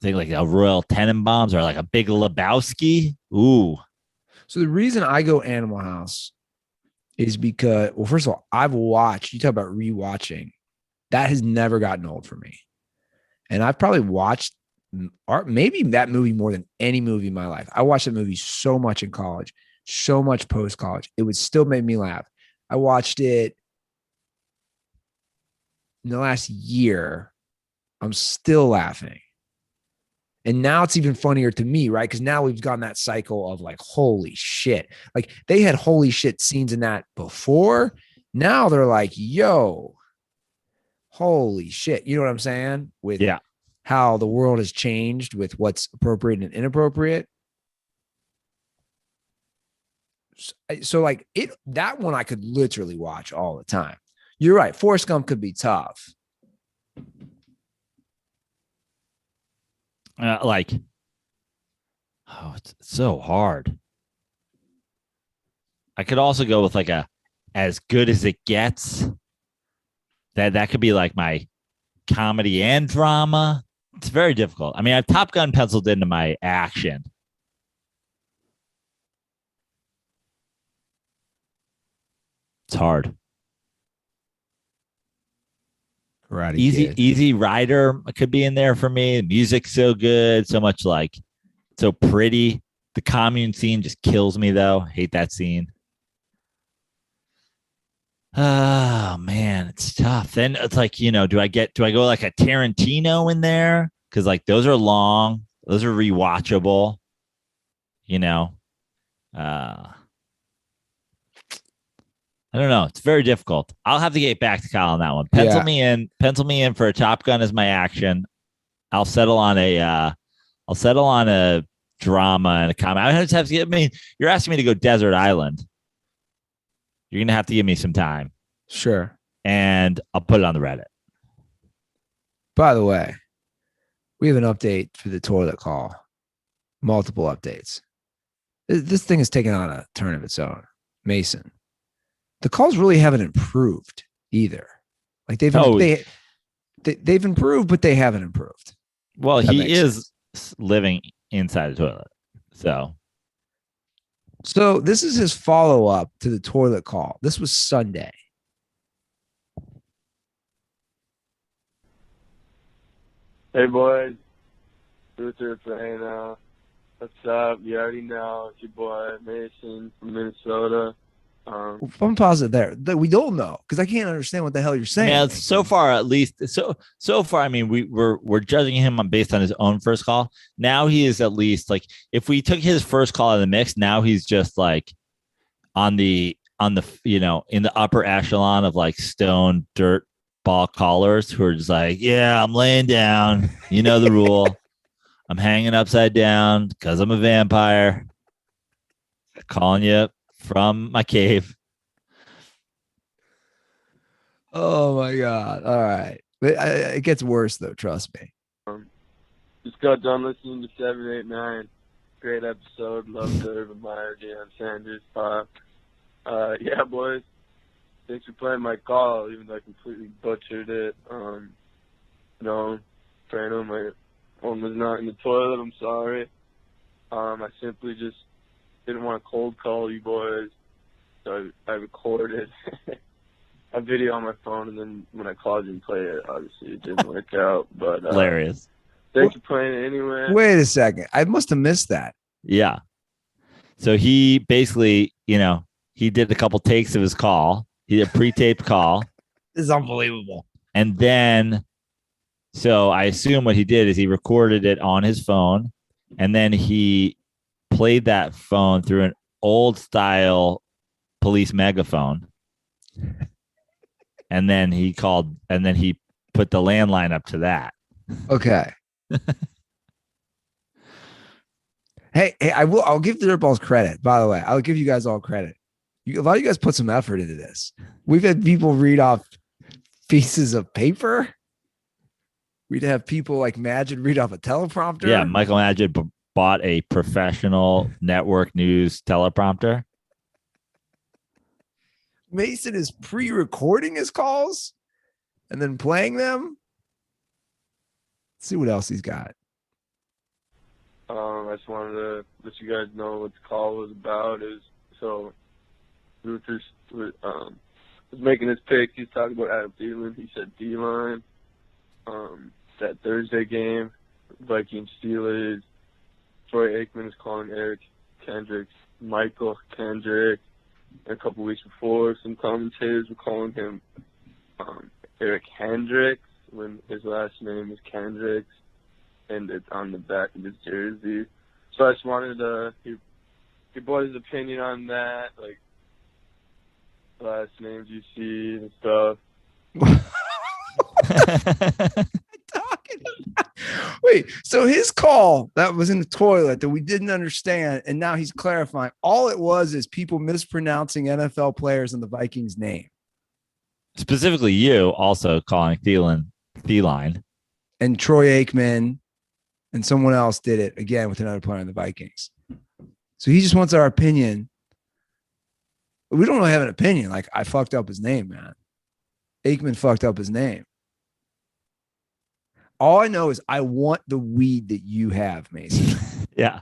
thing like a Royal Tenenbaums or like a Big Lebowski? Ooh. So the reason I go Animal House is because, well, first of all, I've watched, you talk about rewatching. That has never gotten old for me. And I've probably watched maybe that movie more than any movie in my life. I watched that movie so much in college, so much post-college. It would still make me laugh. I watched it in the last year. I'm still laughing. And now it's even funnier to me, right? Because now we've gotten that cycle of like, holy shit. Like they had holy shit scenes in that before. Now they're like, yo, holy shit. You know what I'm saying? With how the world has changed with what's appropriate and inappropriate. So like that one I could literally watch all the time. You're right. Forrest Gump could be tough. It's so hard. I could also go with like a As Good as It Gets. That could be like my comedy and drama. It's very difficult. I mean, I've Top Gun penciled into my action. It's hard. Karate Easy Rider could be in there for me. The music's so good, so much like so pretty. The commune scene just kills me though. Hate that scene. Oh man, it's tough. Then it's like, do I go like a Tarantino in there? Because like those are long, those are rewatchable. I don't know. It's very difficult. I'll have to get back to Kyle on that one. Pencil me in for a Top Gun as my action. I'll settle on a drama and a comedy. I just have to you're asking me to go Desert Island. You're going to have to give me some time. Sure. And I'll put it on the Reddit. By the way, we have an update for the toilet call. Multiple updates. This thing is taking on a turn of its own. Mason. The calls really haven't improved either. Like they've improved, but they haven't improved. Well, he is living inside the toilet. So this is his follow-up to the toilet call. This was Sunday. Hey boys, Ruther playing. What's up? You already know it's your boy Mason from Minnesota. I'm positive there that we don't know because I can't understand what the hell you're saying. Yeah, so far at least. So far, I mean, we're judging him based on his own first call. Now he is at least like if we took his first call out of the mix, now he's just like on the in the upper echelon of like stone dirt ball callers who are just like, yeah, I'm laying down. You know the rule. I'm hanging upside down because I'm a vampire. Calling you from my cave. Oh my God. All right. It gets worse though. Trust me. Just got done listening to 789. Great episode. Love the Urban Meyer, Deion Sanders talk. Yeah, boys. Thanks for playing my call, even though I completely butchered it. Brandon, my phone was not in the toilet. I'm sorry. I simply just didn't want to cold call you boys, so I recorded a video on my phone, and then when I called you and played it, obviously it didn't work out. But hilarious. Thanks for playing it anyway. Wait a second. I must have missed that. Yeah. So he basically, he did a couple takes of his call. He did a pre-taped call. This is unbelievable. And then, so I assume what he did is he recorded it on his phone, and then he played that phone through an old style police megaphone. And then he called, and then he put the landline up to that. Okay. Hey, I'll give the Dirtballs credit. By the way, I'll give you guys all credit. A lot of you guys put some effort into this. We've had people read off pieces of paper. We'd have people like Majid read off a teleprompter. Yeah, Michael Majid bought a professional network news teleprompter? Mason is pre-recording his calls and then playing them. Let's see what else he's got. I just wanted to let you guys know what the call was about. Ruther was making his pick. He was talking about Adam Thielen. He said D-line. That Thursday game, Vikings Steelers. Troy Aikman is calling Eric Kendricks Michael Kendrick. And a couple weeks before, some commentators were calling him Eric Hendricks when his last name is Kendricks, and it's on the back of his jersey. So I just wanted to hear your boys' opinion on that, like last names you see and stuff. Wait, so his call that was in the toilet that we didn't understand, and now he's clarifying. All it was is people mispronouncing NFL players in the Vikings' name. Specifically, you also calling Thielen. And Troy Aikman and someone else did it again with another player in the Vikings. So he just wants our opinion. We don't really have an opinion. Like, I fucked up his name, man. Aikman fucked up his name. All I know is I want the weed that you have, Mason. Yeah.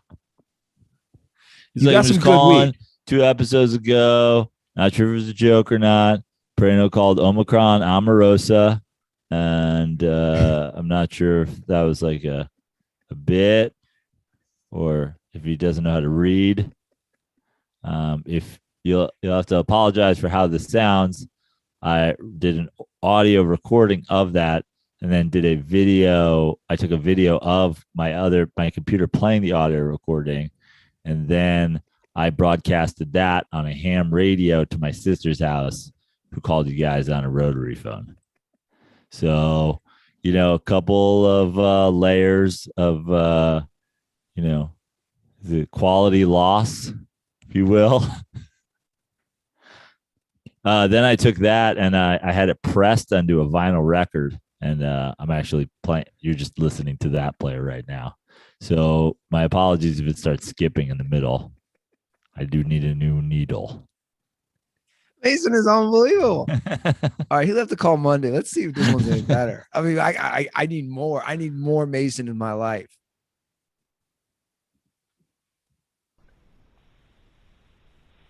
He's You like, got he was some good calling weed. 2 episodes ago. Not sure if it was a joke or not. Perino called Omicron Omarosa. And I'm not sure if that was like a bit or if he doesn't know how to read. If you'll have to apologize for how this sounds. I did an audio recording of that and then did a video. I took a video of my computer playing the audio recording, and then I broadcasted that on a ham radio to my sister's house, who called you guys on a rotary phone. So, a couple of layers of, the quality loss, if you will. Then I took that and I had it pressed onto a vinyl record, and I'm actually playing. You're just listening to that player right now. So my apologies if it starts skipping in the middle. I do need a new needle. Mason is unbelievable. All right, he'll have to call Monday. Let's see if this one's any better. I mean, I need more. I need more Mason in my life.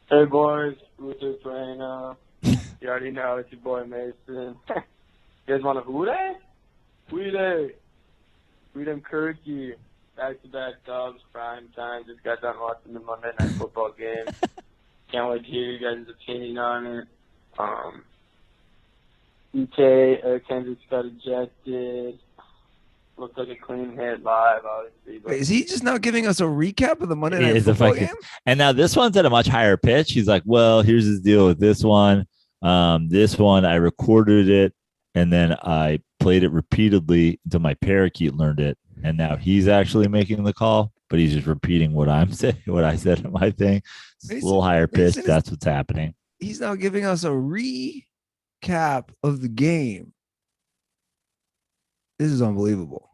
Hey boys, Ruther Perino. You already know it's your boy Mason. You guys want a who day? Who day? Freedom Kirky. Back-to-back dubs, prime time. Just got done watching the Monday Night Football game. Can't wait to hear you guys' opinion on it. EK, Kendricks got ejected. Looked like a clean hit live, obviously. But Wait, is he just now giving us a recap of the Monday Night Football game? And now this one's at a much higher pitch. He's like, well, here's his deal with this one. This one, I recorded it, and then I played it repeatedly until my parakeet learned it. And now he's actually making the call, but he's just repeating what I'm saying, what I said in my thing. It's a little higher pitch. That's what's happening. He's now giving us a recap of the game. This is unbelievable.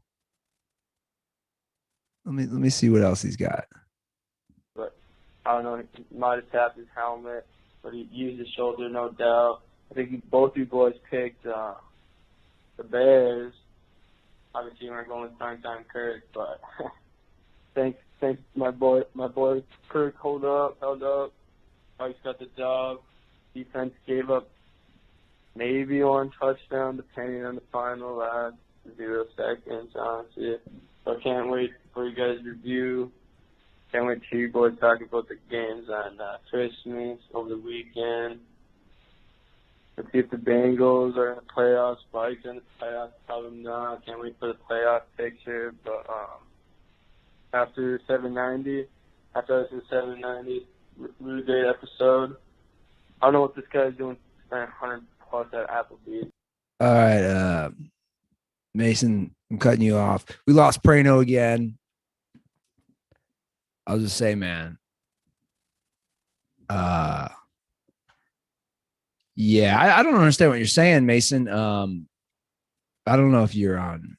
Let me see what else he's got. But I don't know. He might have tapped his helmet, but he used his shoulder, no doubt. I think both you boys picked the Bears. Obviously, we're going with primetime Kirk, but thanks, my boy Kirk held up. Vikes got the job. Defense gave up maybe 1 touchdown, depending on the final last 0 seconds, honestly. So I can't wait for you guys' review. Can't wait to hear you boys talk about the games on Christmas, over the weekend. Let's see if the Bengals are in the playoffs. Vikes are in the playoffs. Probably not. Can't wait for the playoff picture. But after 790, after this is 790, really great episode. I don't know what this guy's doing. Spent 100 plus at Applebee's. All right, Mason, I'm cutting you off. We lost Prano again. I'll just say, man. Yeah, I don't understand what you're saying, Mason. I don't know if you're on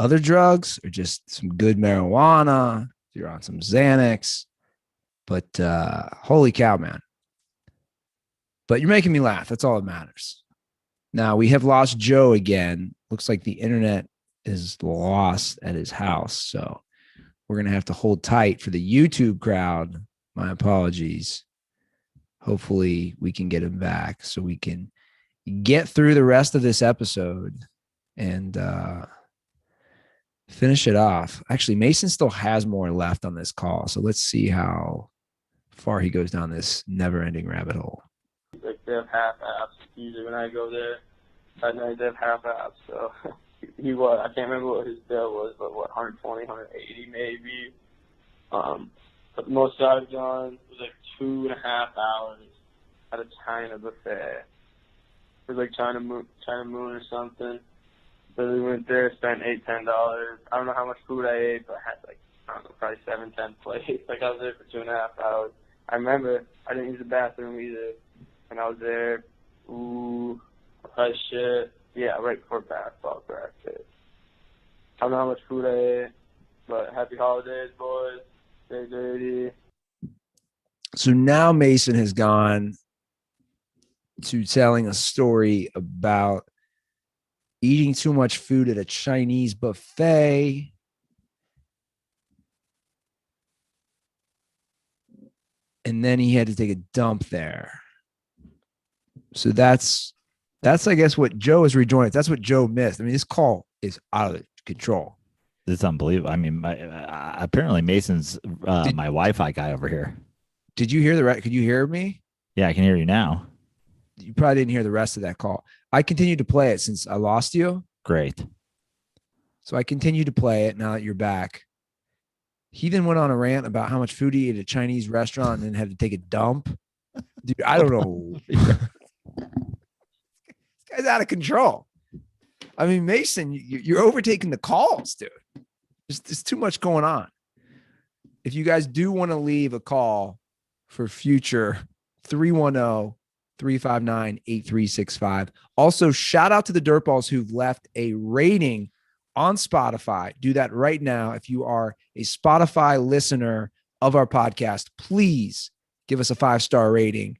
other drugs or just some good marijuana, if you're on some Xanax. But holy cow, man. But you're making me laugh. That's all that matters. Now, we have lost Joe again. Looks like the internet is lost at his house. So we're going to have to hold tight for the YouTube crowd. My apologies. Hopefully we can get him back so we can get through the rest of this episode and finish it off. Actually, Mason still has more left on this call. So let's see how far he goes down this never-ending rabbit hole. Like, they have half-apps. Usually when I go there at night, they have half-apps. So I can't remember what his bill was, but 120, 180 maybe. But the most I've done was like 2.5 hours at a China buffet. It was like China Moon or something. So we went there, spent $8-10. I don't know how much food I ate, but I had like, I don't know, probably 7-10 plates. Like, I was there for 2.5 hours. I remember I didn't use the bathroom either. And I was there, I shit. Yeah, right before basketball practice. I don't know how much food I ate, but happy holidays, boys. Stay dirty. So now Mason has gone to telling a story about eating too much food at a Chinese buffet. And then he had to take a dump there. So that's I guess what Joe is rejoining. That's what Joe missed. I mean, this call is out of control. It's unbelievable. I mean, apparently Mason's my Wi-Fi guy over here. Did you hear could you hear me? Yeah, I can hear you now. You probably didn't hear the rest of that call. I continued to play it since I lost you. Great. So I continued to play it now that you're back. He then went on a rant about how much food he ate at a Chinese restaurant and then had to take a dump. Dude, I don't know. This guy's out of control. I mean, Mason, you're overtaking the calls, dude. There's too much going on. If you guys do want to leave a call for future, 310-359-8365. Also, shout out to the Dirtballs who've left a rating on Spotify. Do that right now. If you are a Spotify listener of our podcast, please give us a 5-star rating.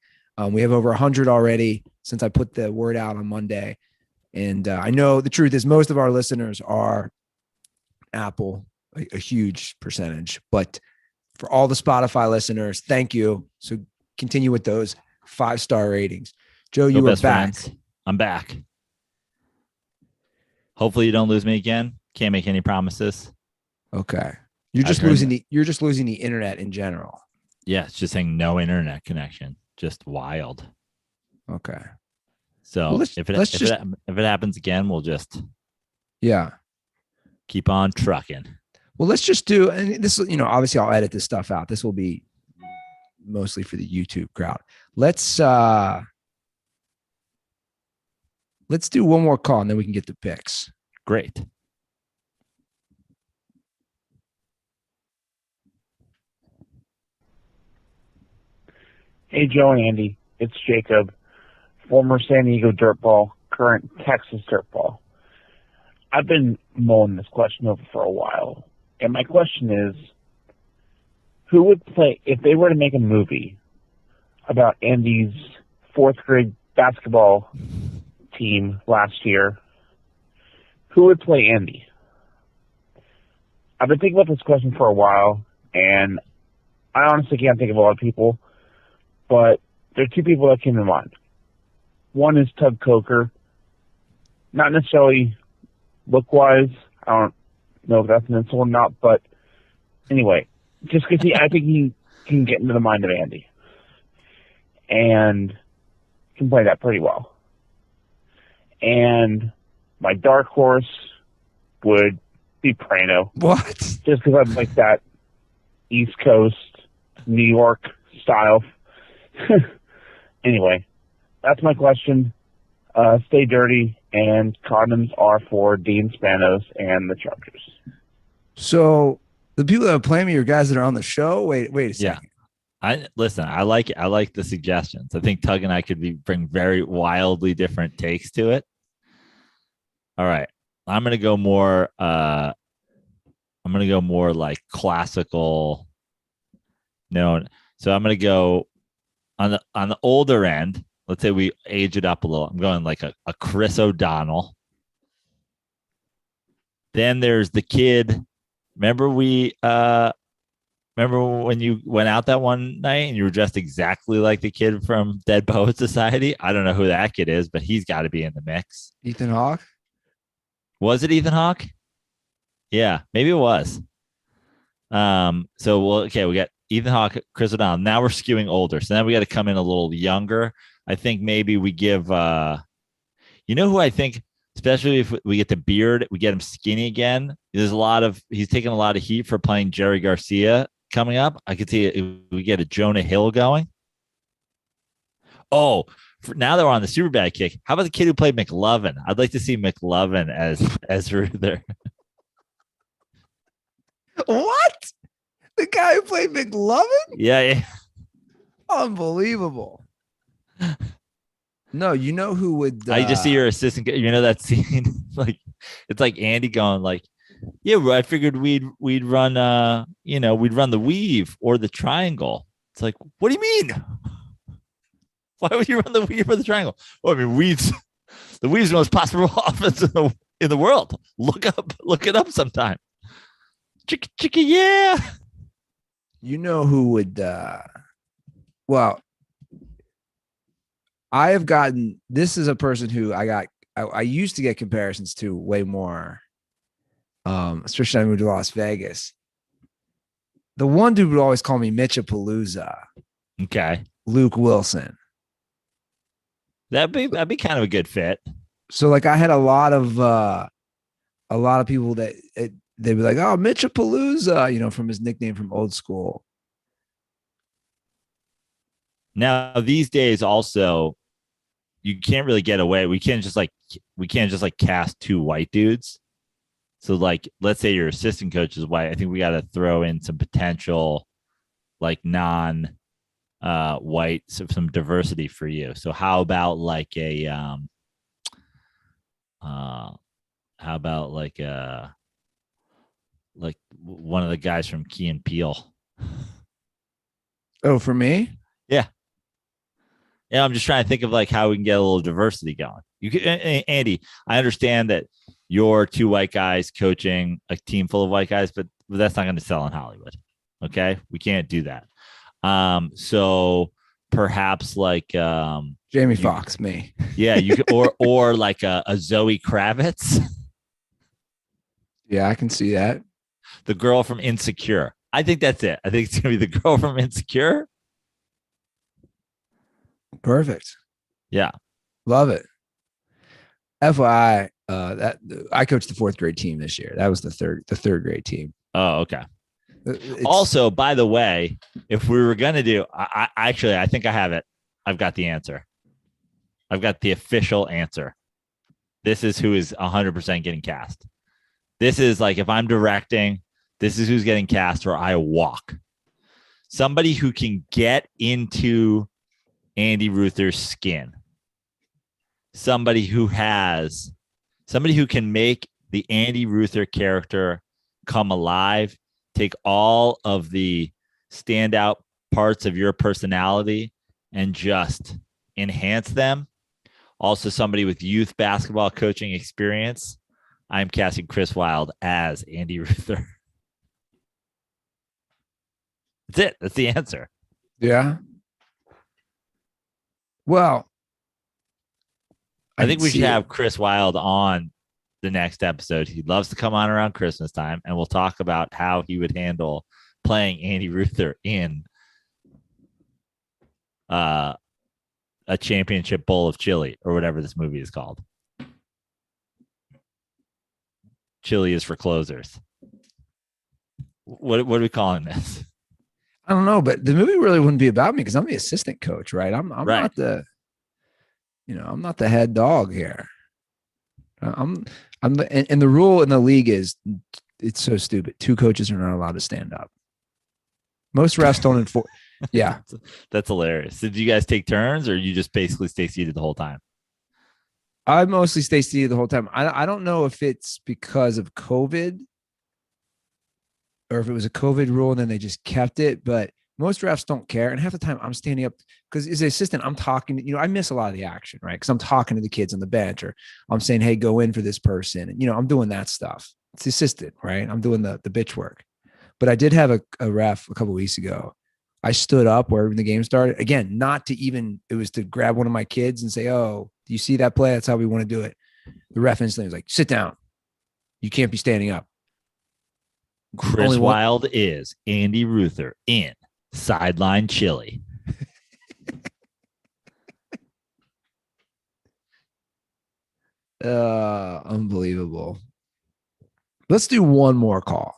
We have over 100 already since I put the word out on Monday. And I know the truth is most of our listeners are Apple, a huge percentage. But for all the Spotify listeners, thank you. So continue with those 5-star ratings. Joe, you are back. Friends. I'm back. Hopefully you don't lose me again. Can't make any promises. Okay. You're just losing the internet in general. Yeah, it's just saying no internet connection. Just wild. Okay. So well, if it happens again, we'll just keep on trucking. Well, let's just do, and this, obviously I'll edit this stuff out. This will be mostly for the YouTube crowd. Let's do one more call and then we can get the picks. Great. Hey, Joe and Andy. It's Jacob, former San Diego Dirtball, current Texas Dirtball. I've been mulling this question over for a while, and my question is, who would play, if they were to make a movie about Andy's 4th grade basketball team last year, who would play Andy? I've been thinking about this question for a while, and I honestly can't think of a lot of people, but there are 2 people that came to mind. One is Tug Coker. Not necessarily look-wise. I don't know if that's an insult or not, but anyway, just because I think he can get into the mind of Andy and can play that pretty well. And my dark horse would be Prano. What? Just because I like that East Coast, New York style. Anyway, that's my question. Stay dirty, and condoms are for Dean Spanos and the Chargers. So the people that are playing me are guys that are on the show. Wait a second. I like the suggestions. I think Tug and I could bring very wildly different takes to it. All right. I'm gonna go more. I'm gonna go more like classical. No, so I'm gonna go on the older end. Let's say we age it up a little. I'm going like a Chris O'Donnell. Then there's the kid. Remember when you went out that one night and you were dressed exactly like the kid from Dead Poet Society? I don't know who that kid is, but he's got to be in the mix. Ethan Hawke? Was it Ethan Hawke? Yeah, maybe it was. Okay, we got Ethan Hawke, Chris O'Donnell. Now we're skewing older. So now we got to come in a little younger. I think maybe we give you know who I think, especially if we get the beard, we get him skinny again. He's taking a lot of heat for playing Jerry Garcia coming up. I could see if we get a Jonah Hill going. Oh, now that we're on the super bad kick, how about the kid who played McLovin? I'd like to see McLovin as Ruther. What? The guy who played McLovin? Yeah. Unbelievable. No, you know who would? I just see your assistant. You know that scene? Like it's like Andy going like, "Yeah, I figured we'd run we'd run the weave or the triangle." It's like, what do you mean? Why would you run the weave or the triangle? Well, I mean, the weave's the most possible offense in the world. Look it up sometime. Chicka, yeah. You know who would? Well, I have gotten. This is a person who I used to get comparisons to way more. Especially when I moved to Las Vegas. The one dude would always call me Mitchapalooza. Okay, Luke Wilson. That'd be kind of a good fit. So like I had a lot of people that they'd be like, "Oh, Mitchapalooza," from his nickname from old school. Now these days, also, you can't really get away. We can't just cast two white dudes. So like, let's say your assistant coach is white. I think we got to throw in some potential, like white, some diversity for you. So how about like like one of the guys from Key and Peele? Oh, for me? Yeah. Yeah, I'm just trying to think of like how we can get a little diversity going. Andy, I understand that you're two white guys coaching a team full of white guys, but that's not going to sell in Hollywood. Okay, we can't do that. So perhaps like Jamie Foxx, me. Yeah, you could, or like a Zoe Kravitz. Yeah, I can see that. The girl from Insecure. I think that's it. I think it's gonna be the girl from Insecure. Perfect. Yeah. Love it. FYI, that I coached the 4th grade team this year. That was the third grade team. Oh, okay. Also, by the way, if we were going to do, I think I have it. I've got the answer. I've got the official answer. This is who is 100% getting cast. This is like, if I'm directing, this is who's getting cast or I walk. Somebody who can get into Andy Ruther's skin. Somebody who can make the Andy Ruther character come alive, take all of the standout parts of your personality and just enhance them. Also, somebody with youth basketball coaching experience. I'm casting Chris Wilde as Andy Ruther. That's it. That's the answer. Yeah. Well, I think we should have Chris Wilde on the next episode. He loves to come on around Christmas time, and we'll talk about how he would handle playing Andy Ruther in a championship bowl of chili or whatever this movie is called. Chili is for closers. What are we calling this? I don't know, but the movie really wouldn't be about me because I'm the assistant coach, right? I'm right. Not the, I'm not the head dog here. I'm the rule in the league is it's so stupid. 2 coaches are not allowed to stand up. Most refs don't enforce. Yeah, that's hilarious. Did you guys take turns, or you just basically stay seated the whole time? I mostly stay seated the whole time. I don't know if it's because of COVID or if it was a COVID rule and then they just kept it, but most refs don't care. And half the time I'm standing up because as an assistant, I'm talking, I miss a lot of the action, right? Because I'm talking to the kids on the bench or I'm saying, hey, go in for this person. And, I'm doing that stuff. It's the assistant, right? I'm doing the bitch work. But I did have a ref a couple of weeks ago. I stood up wherever the game started. Again, it was to grab one of my kids and say, oh, do you see that play? That's how we want to do it. The ref instantly was like, sit down. You can't be standing up. Chris Wilde is Andy Ruther in Sideline Chili. Unbelievable. Let's do one more call.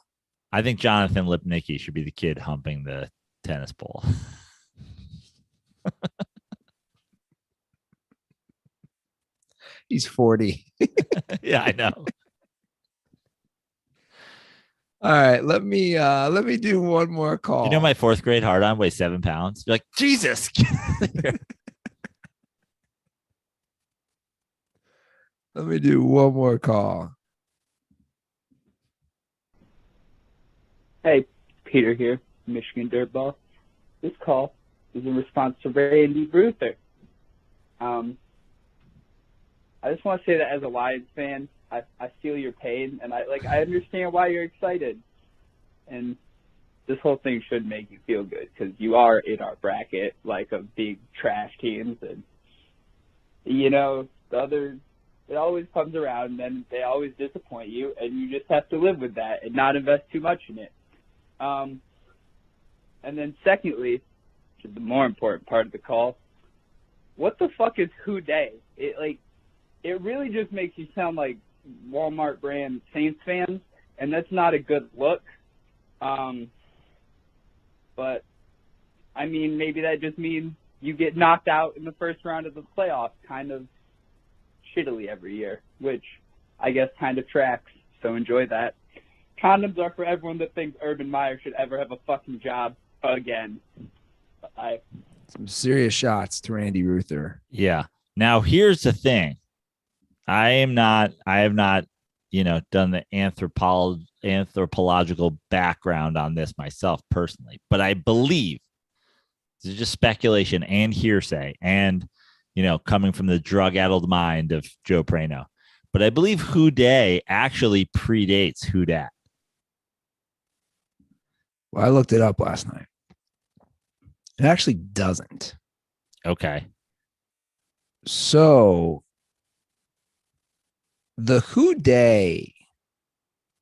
I think Jonathan Lipnicki should be the kid humping the tennis ball. He's 40. Yeah, I know. All right, let me do one more call. My fourth grade hard on weighs 7 pounds. You're like, Jesus. Let me do one more call. Hey, Peter here, Michigan DirtBall. This call is in response to Randy Ruther. I just want to say that as a Lions fan, I feel your pain, and I understand why you're excited. And this whole thing should make you feel good because you are in our bracket, like of big trash teams, and the other. It always comes around, and then they always disappoint you, and you just have to live with that and not invest too much in it. And then secondly, which is the more important part of the call, what the fuck is Who Day? It really just makes you sound like Walmart brand Saints fans, and that's not a good look. But I mean, maybe that just means you get knocked out in the first round of the playoffs, kind of shittily every year, which I guess kind of tracks. So enjoy that. Condoms are for everyone that thinks Urban Meyer should ever have a fucking job again. Bye. Some serious shots to Randy Ruther. Yeah. Now here's the thing. I have not, done the anthropological background on this myself personally, but I believe this is just speculation and hearsay and, coming from the drug-addled mind of Joe Prano. But I believe Who Day actually predates Who Dat. Well, I looked it up last night. It actually doesn't. Okay. So the Who Day,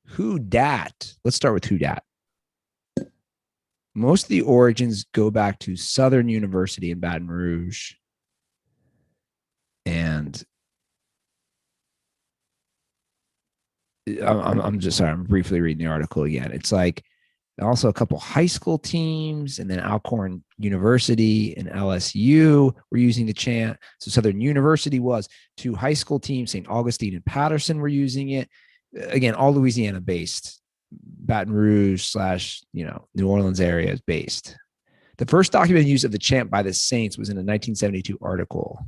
Who Dat, let's start with Who Dat. Most of the origins go back to Southern University in Baton Rouge. And I'm just sorry, I'm briefly reading the article again. It's like also a couple high school teams, and then Alcorn University and LSU were using the chant. So Southern University was 2 high school teams, St. Augustine and Patterson were using it. Again, all Louisiana based, Baton Rouge / New Orleans area is based. The first documented use of the chant by the Saints was in a 1972 article.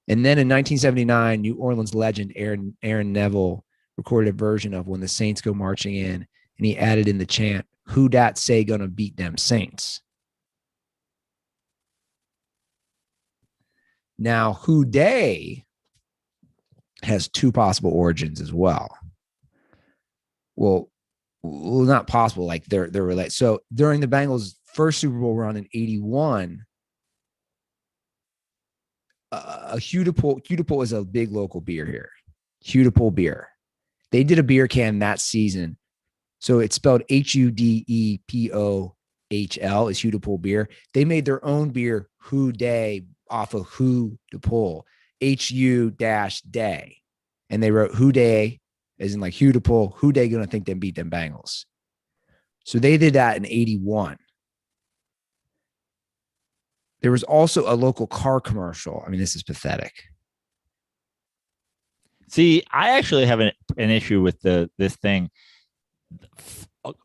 And then in 1979, New Orleans legend Aaron Neville recorded a version of When the Saints Go Marching In, and he added in the chant, Who Dat Say Gonna Beat Them Saints? Now, Who Day has 2 possible origins as well. Well, not possible, like they're related. So during the Bengals' first Super Bowl run in 81, Hudipole is a big local beer here. Hudipole beer. They did a beer can that season. So it's spelled Hudepohl is Hudipole beer. They made their own beer, Who Day, off of Hudipole, Hu-Day. And they wrote Who Day, as in like Hudipole, Who Day gonna think they beat them Bengals. So they did that in 81. There was also a local car commercial. I mean, this is pathetic. See, I actually have an issue with this thing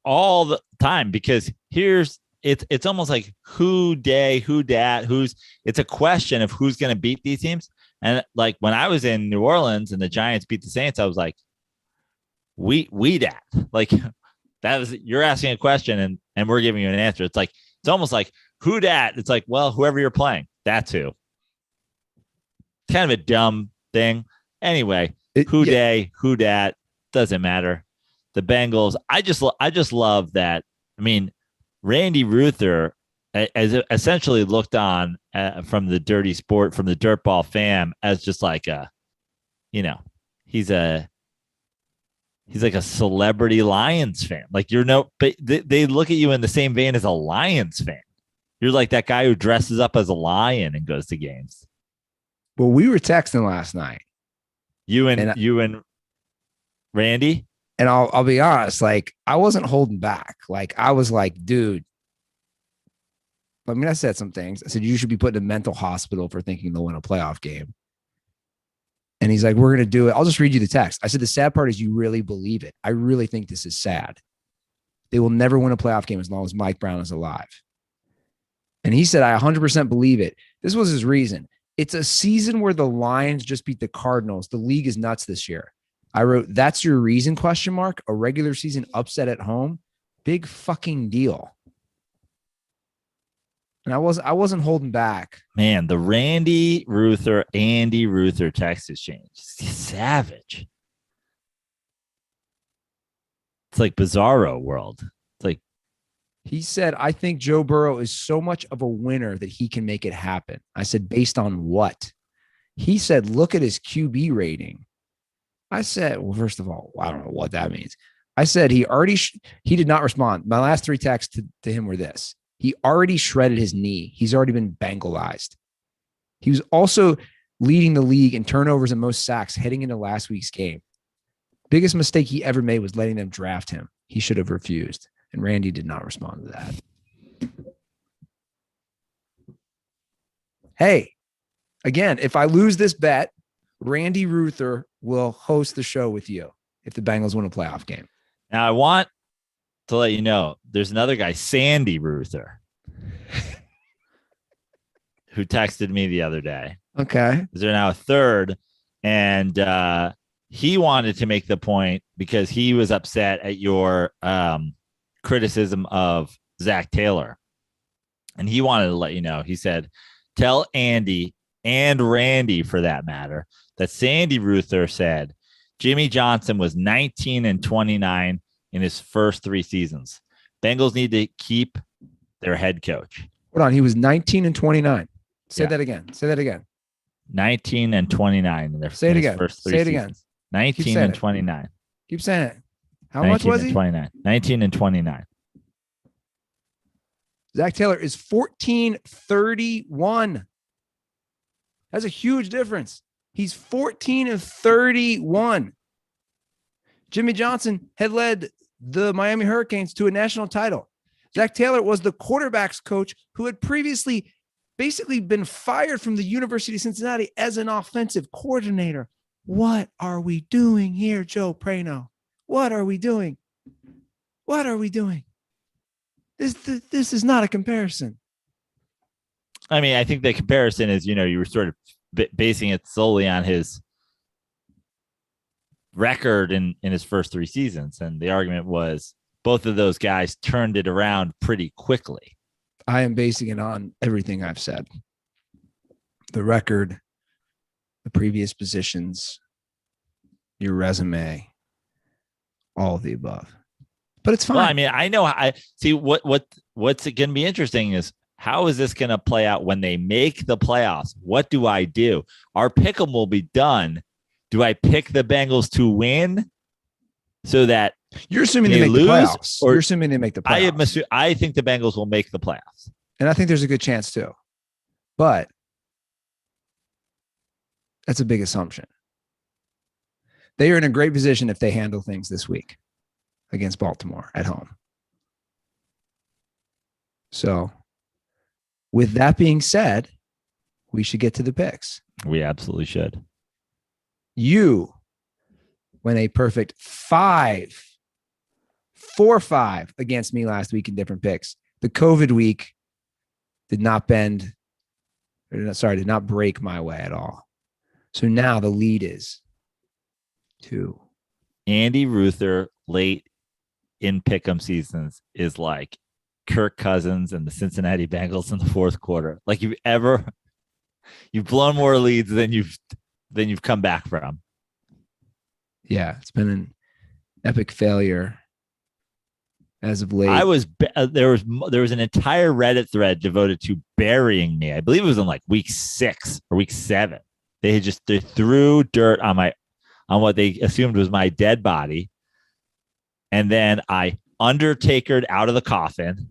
all the time, because here's it's almost like who day, who dat, it's a question of who's going to beat these teams. And like when I was in New Orleans and the Giants beat the Saints, I was like, we dat. Like that was, you're asking a question and we're giving you an answer. It's like, it's almost like who dat. It's like, well, whoever you're playing, that's who. It's kind of a dumb thing. Anyway, who day, who dat, doesn't matter. The Bengals, I just love that. I mean, Randy Ruther as essentially looked on from the dirty sport, from the DirtBall fam, as just like a, he's like a celebrity Lions fan. Like but they look at you in the same vein as a Lions fan. You're like that guy who dresses up as a lion and goes to games. Well, we were texting last night. You and Randy. And I'll be honest, like I wasn't holding back. Like I was like, dude. I mean, I said some things. I said, you should be put in a mental hospital for thinking they'll win a playoff game. And he's like, we're going to do it. I'll just read you the text. I said, the sad part is you really believe it. I really think this is sad. They will never win a playoff game as long as Mike Brown is alive. And he said, I 100% believe it. This was his reason. It's a season where the Lions just beat the Cardinals. The league is nuts this year. I wrote, that's your reason, ? A regular season upset at home. Big fucking deal. And I wasn't holding back. Man, the Andy Ruther text exchange. Savage. It's like Bizarro world. It's like, he said, I think Joe Burrow is so much of a winner that he can make it happen. I said, based on what? He said, look at his QB rating. I said, well, first of all, I don't know what that means. I said he did not respond. My last 3 texts to him were this. He already shredded his knee. He's already been Bengalized. He was also leading the league in turnovers and most sacks heading into last week's game. Biggest mistake he ever made was letting them draft him. He should have refused. And Randy did not respond to that. Hey, again, if I lose this bet, Randy Ruther will host the show with you if the Bengals win a playoff game. Now I want to let you know, there's another guy, Sandy Ruther, who texted me the other day. Okay. Is there now a third? And he wanted to make the point because he was upset at your criticism of Zach Taylor. And he wanted to let you know, he said, tell Andy and Randy, for that matter, that Sandy Ruther said Jimmy Johnson was 19-29 in his first 3 seasons. Bengals need to keep their head coach. Hold on. He was 19-29. Say that again. 19-29 in their Say it again. First 3 Say it seasons. again. 19-29. Keep saying it. How much was he? 19-29. Zach Taylor is 14-31. That's a huge difference. He's 14-31. Jimmy Johnson had led the Miami Hurricanes to a national title. Zach Taylor was the quarterback's coach who had previously basically been fired from the University of Cincinnati as an offensive coordinator. What are we doing here, Joe Prano? What are we doing? What are we doing? This is not a comparison. I mean, I think the comparison is, you were sort of basing it solely on his record in his first 3 seasons. And the argument was both of those guys turned it around pretty quickly. I am basing it on everything I've said. The record, the previous positions, your resume, all of the above. But it's fine. Well, I mean, I know. I see what's going to be interesting is how is this going to play out when they make the playoffs? What do I do? Our pick'em will be done. Do I pick the Bengals to win so that you're assuming they make the playoffs? Or you're assuming they make the playoffs? I think the Bengals will make the playoffs. And I think there's a good chance too. But that's a big assumption. They are in a great position if they handle things this week against Baltimore at home. So with that being said, we should get to the picks. We absolutely should. You went a perfect 4-5 against me last week in different picks. the COVID week did not break my way at all. So now the lead is 2. Andy Ruther late in pick'em seasons is like Kirk Cousins and the Cincinnati Bengals in the fourth quarter. Like you've blown more leads than you've come back from. Yeah, it's been an epic failure as of late. There was an entire Reddit thread devoted to burying me. I believe it was in like week 6 or week 7. They threw dirt on what they assumed was my dead body, and then I Undertakered out of the coffin.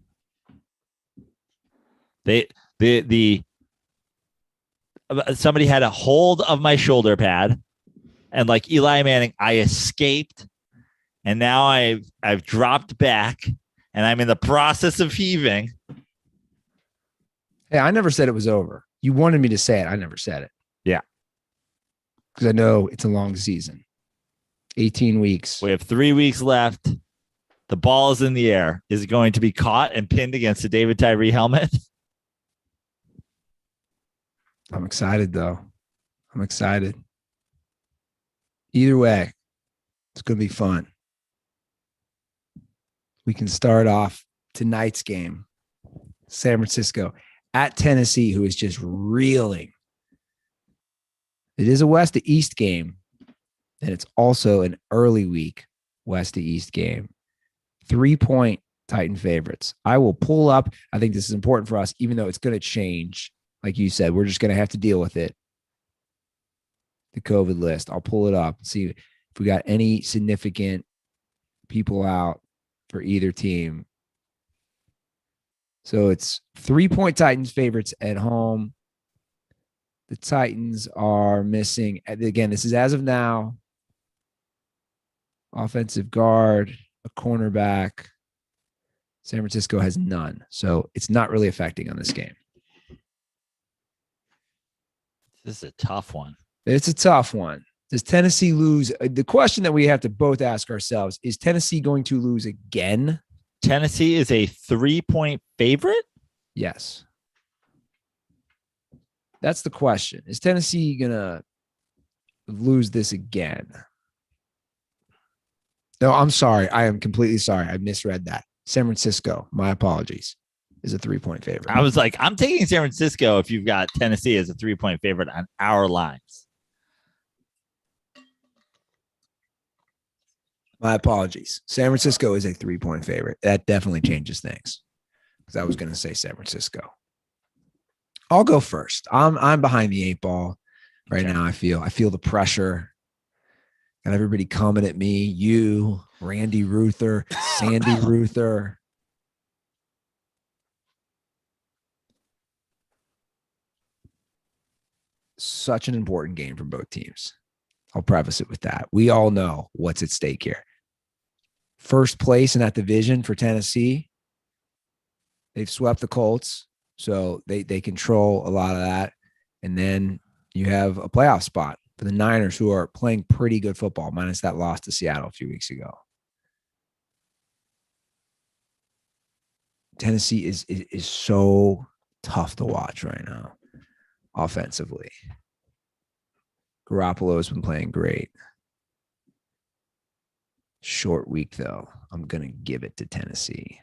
Somebody had a hold of my shoulder pad, and like Eli Manning, I escaped, and now I've dropped back, and I'm in the process of heaving. Hey, I never said it was over. You wanted me to say it. I never said it. Yeah. Because I know it's a long season. 18 weeks. We have 3 weeks left. The ball is in the air. Is it going to be caught and pinned against a David Tyree helmet? I'm excited, though. I'm excited. Either way, it's going to be fun. We can start off tonight's game. San Francisco at Tennessee, who is just reeling. It is a west to east game, and it's also an early week west to east game. 3-point Titan favorites. I will pull up. I think this is important for us, even though it's going to change. Like you said, we're just going to have to deal with it. The COVID list. I'll pull it up and see if we got any significant people out for either team. So it's 3-point Titans favorites at home. The Titans are missing, again, this is as of now, offensive guard, a cornerback. San Francisco has none. So it's not really affecting on this game. This is a tough one. It's a tough one. Does Tennessee lose? The question that we have to both ask ourselves is Tennessee going to lose again? Tennessee is a 3-point favorite? Yes. That's the question. Is Tennessee going to lose this again? No, I'm sorry. I am completely sorry. I misread that. San Francisco, my apologies, is a 3-point favorite. I was like, I'm taking San Francisco if you've got Tennessee as a 3-point favorite on our lines. My apologies. San Francisco is a 3-point favorite. That definitely changes things because I was going to say San Francisco. I'll go first. I'm behind the 8 ball right now. I feel the pressure. Got everybody coming at me. You, Randy Ruther, Sandy Ruther. Such an important game for both teams. I'll preface it with that. We all know what's at stake here. First place in that division for Tennessee. They've swept the Colts, so they control a lot of that. And then you have a playoff spot for the Niners, who are playing pretty good football, minus that loss to Seattle a few weeks ago. Tennessee is so tough to watch right now, offensively. Garoppolo has been playing great. Short week, though. I'm going to give it to Tennessee.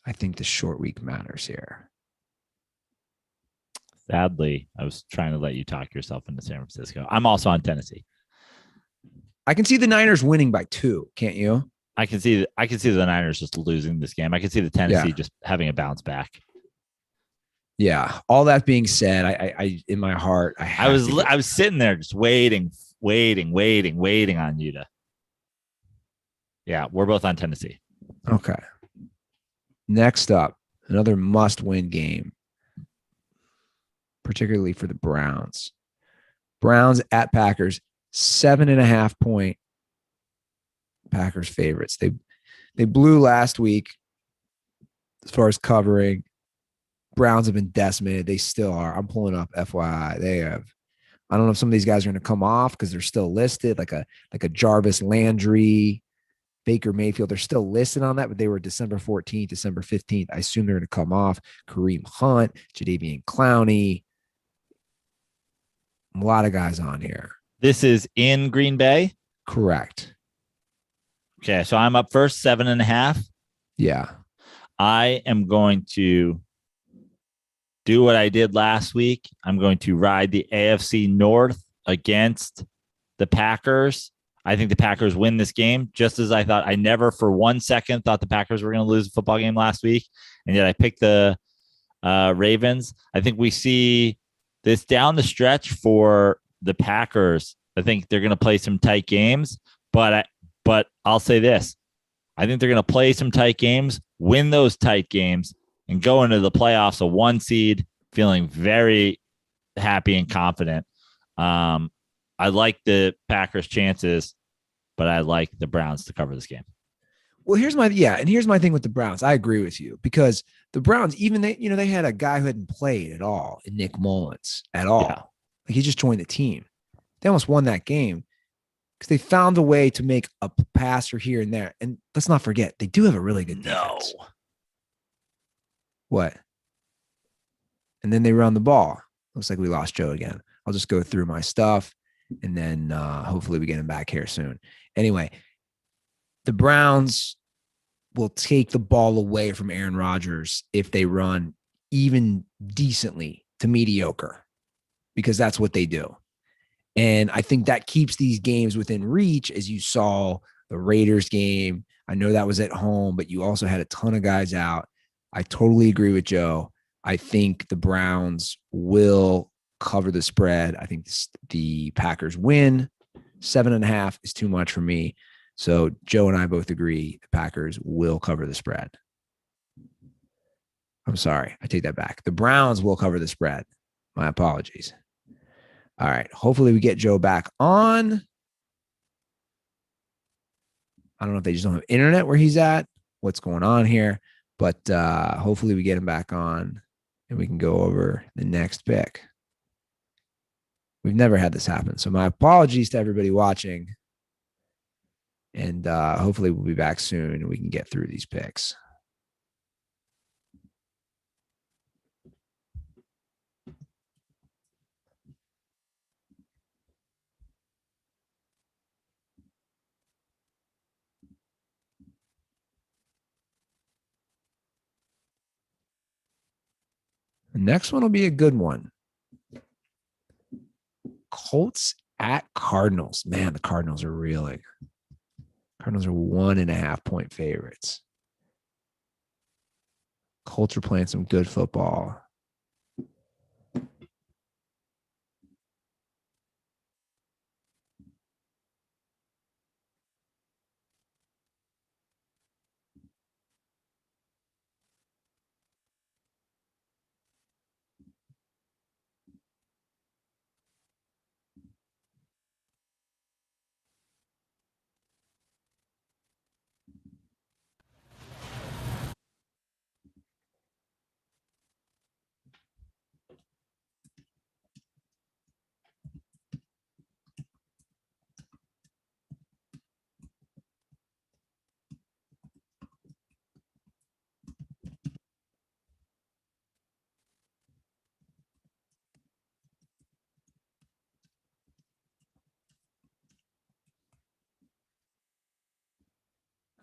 I think the short week matters here. Sadly, I was trying to let you talk yourself into San Francisco. I'm also on Tennessee. I can see the Niners winning by 2, can't you? I can see the Niners just losing this game. I can see the Tennessee just having a bounce back. Yeah. All that being said, I in my heart, I was sitting there just waiting on you to. Yeah, we're both on Tennessee. Okay. Next up, another must-win game, particularly for the Browns. Browns at Packers, 7.5-point Packers favorites. They blew last week as far as covering. Browns have been decimated. They still are. I'm pulling up FYI. They have. I don't know if some of these guys are going to come off because they're still listed, like a Jarvis Landry, Baker Mayfield. They're still listed on that, but they were December 14th, December 15th. I assume they're going to come off. Kareem Hunt, Jadeveon Clowney. A lot of guys on here. This is in Green Bay? Correct. Okay, so I'm up first, 7.5. Yeah. I am going to do what I did last week. I'm going to ride the AFC North against the Packers. I think the Packers win this game, just as I thought. I never for 1 second thought the Packers were going to lose a football game last week, and yet I picked the Ravens. I think we see this down the stretch for the Packers. I think they're going to play some tight games, but I'll say this. I think they're going to play some tight games, win those tight games, and go into the playoffs a 1 seed, feeling very happy and confident. I like the Packers' chances, but I like the Browns to cover this game. Well, here's my thing with the Browns. I agree with you because the Browns, even they had a guy who hadn't played at all in Nick Mullins at all. Yeah. Like he just joined the team. They almost won that game because they found a way to make a passer here and there. And let's not forget, they do have a really good defense. What? And then they run the ball. Looks like we lost Joe again. I'll just go through my stuff, and then hopefully we get him back here soon. Anyway, the Browns will take the ball away from Aaron Rodgers if they run even decently to mediocre, because that's what they do. And I think that keeps these games within reach, as you saw the Raiders game. I know that was at home, but you also had a ton of guys out. I totally agree with Joe. I think the Browns will cover the spread. I think the Packers win. 7.5 is too much for me. So Joe and I both agree the Packers will cover the spread. I'm sorry. I take that back. The Browns will cover the spread. My apologies. All right. Hopefully we get Joe back on. I don't know if they just don't have internet where he's at, what's going on here, but hopefully we get him back on and we can go over the next pick. We've never had this happen. So my apologies to everybody watching. And hopefully we'll be back soon and we can get through these picks. The next one will be a good one. Colts at Cardinals. Man, the Cardinals are reeling. Cardinals are 1.5 point favorites. Colts are playing some good football.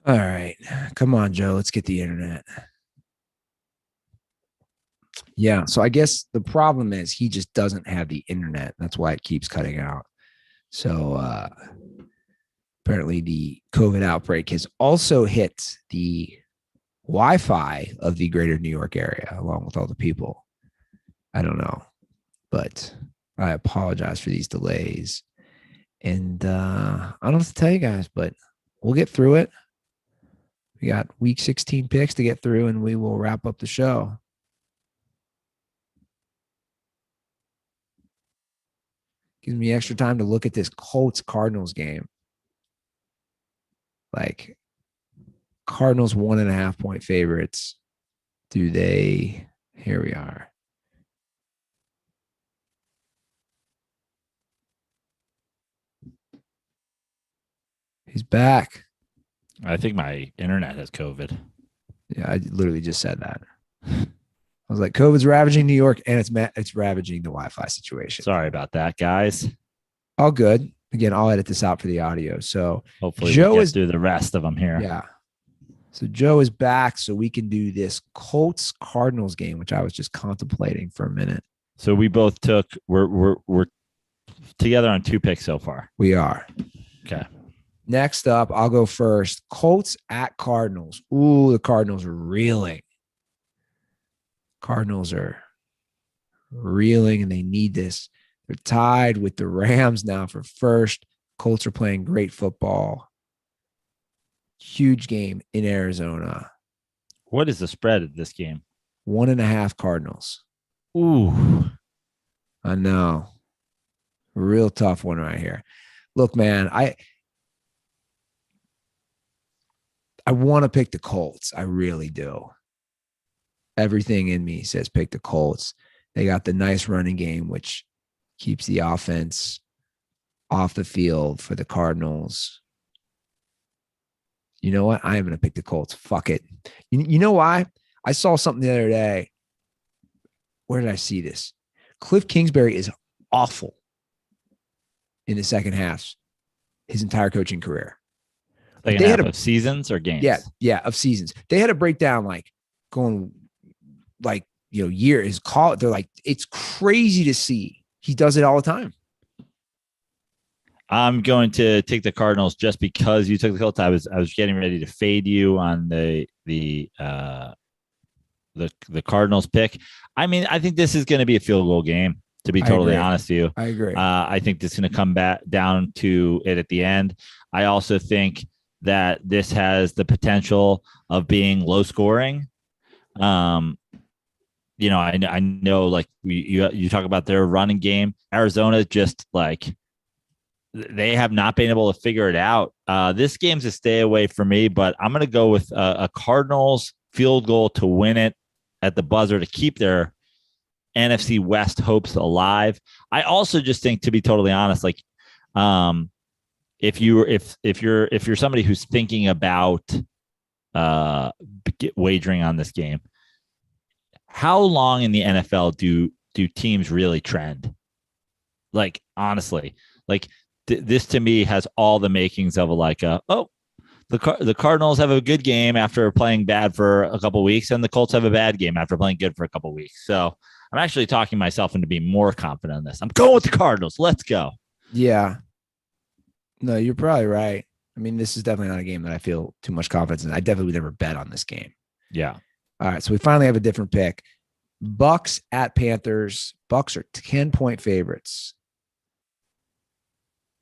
All right. Come on, Joe. Let's get the internet. Yeah. So I guess the problem is he just doesn't have the internet. That's why it keeps cutting out. So apparently the COVID outbreak has also hit the Wi-Fi of the greater New York area, along with all the people. I don't know, but I apologize for these delays. And I don't know what to tell you guys, but we'll get through it. We got week 16 picks to get through, and we will wrap up the show. Gives me extra time to look at this Colts Cardinals game. Like, Cardinals 1.5 point favorites. Do they? Here we are. He's back. I think my internet has COVID. Yeah, I literally just said that. I was like, COVID's ravaging New York, and it's ravaging the Wi-Fi situation. Sorry about that, guys. All good. Again, I'll edit this out for the audio. So Hopefully Joe we'll get is through the rest of them here. Yeah. So Joe is back, so we can do this Colts Cardinals game, which I was just contemplating for a minute. So we both took we're together on 2 picks so far. We are. Okay. Next up, I'll go first. Colts at Cardinals. Ooh, the Cardinals are reeling. Cardinals are reeling, and they need this. They're tied with the Rams now for first. Colts are playing great football. Huge game in Arizona. What is the spread of this game? 1.5 Cardinals. Ooh. I know. Real tough one right here. Look, man, I want to pick the Colts. I really do. Everything in me says pick the Colts. They got the nice running game, which keeps the offense off the field for the Cardinals. You know what? I am going to pick the Colts. Fuck it. You know why? I saw something the other day. Where did I see this? Cliff Kingsbury is awful in the second half his entire coaching career. Like they had of seasons or games? Yeah, of seasons. They had a breakdown year is call. They're like, it's crazy to see. He does it all the time. I'm going to take the Cardinals just because you took the Colts. I was getting ready to fade you on the Cardinals pick. I mean, I think this is going to be a field goal game, to be totally honest with you. I agree. I think this is going to come back down to it at the end. I also think that this has the potential of being low scoring. I know like you talk about their running game. Arizona just like they have not been able to figure it out. This game's a stay away for me, but I'm going to go with a Cardinals field goal to win it at the buzzer to keep their NFC West hopes alive. I also just think, to be totally honest, like if you're somebody who's thinking about wagering on this game, how long in the NFL do teams really trend? Like honestly, like this to me has all the makings of the Cardinals have a good game after playing bad for a couple of weeks, and the Colts have a bad game after playing good for a couple of weeks. So I'm actually talking myself into being more confident in this. I'm going with the Cardinals. Let's go. Yeah. No, you're probably right. I mean, this is definitely not a game that I feel too much confidence in. I definitely would never bet on this game. Yeah. All right. So we finally have a different pick. Bucks at Panthers. Bucks are 10-point favorites.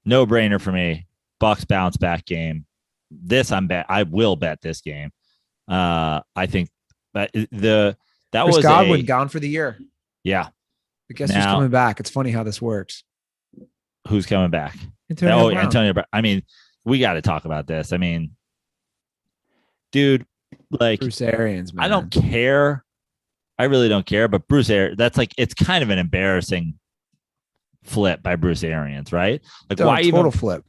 No brainer for me. Bucks bounce back game. I will bet this game. I think that Chris Godwin gone for the year. Yeah. I guess who's coming back? It's funny how this works. Who's coming back? Antonio Brown. I mean, we got to talk about this. I mean, dude, like Bruce Arians, man. I don't care. I really don't care. But Bruce Arians, that's like, it's kind of an embarrassing flip by Bruce Arians, right? Like flip.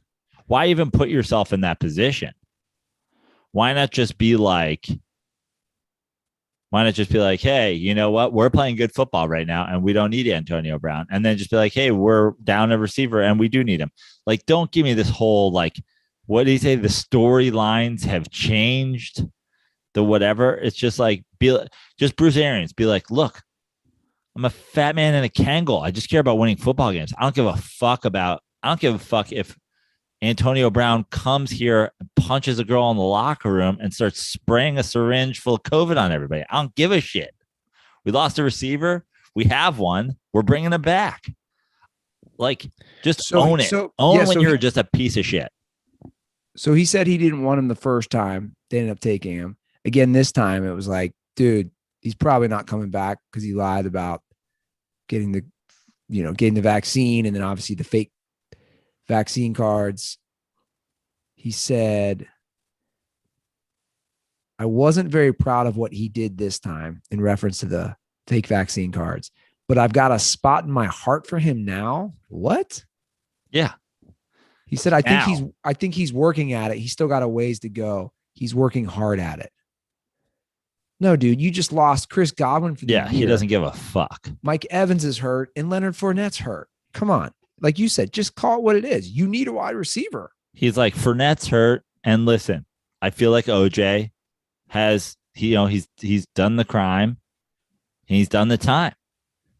Why even put yourself in that position? Why not just be like, hey, you know what? We're playing good football right now, and we don't need Antonio Brown. And then just be like, hey, we're down a receiver, and we do need him. Like, don't give me this whole, like, what did he say? The storylines have changed, the whatever. It's just like, just Bruce Arians. Be like, look, I'm a fat man in a Kangol. I just care about winning football games. I don't give a fuck if Antonio Brown comes here and punches a girl in the locker room and starts spraying a syringe full of COVID on everybody. I don't give a shit. We lost a receiver. We have one. We're bringing him back. Like, just own it. You're just a piece of shit. So he said he didn't want him the first time. They ended up taking him. Again, this time it was like, dude, he's probably not coming back because he lied about getting the vaccine, and then obviously the fake vaccine cards. He said, I wasn't very proud of what he did this time in reference to the fake vaccine cards, but I've got a spot in my heart for him now. What? Yeah. He said, I think he's working at it. He's still got a ways to go. He's working hard at it. No, dude, you just lost Chris Godwin for the year. He doesn't give a fuck. Mike Evans is hurt and Leonard Fournette's hurt. Come on. Like you said, just call it what it is. You need a wide receiver. He's like, Fournette's hurt. And listen, I feel like OJ has, he's done the crime and he's done the time.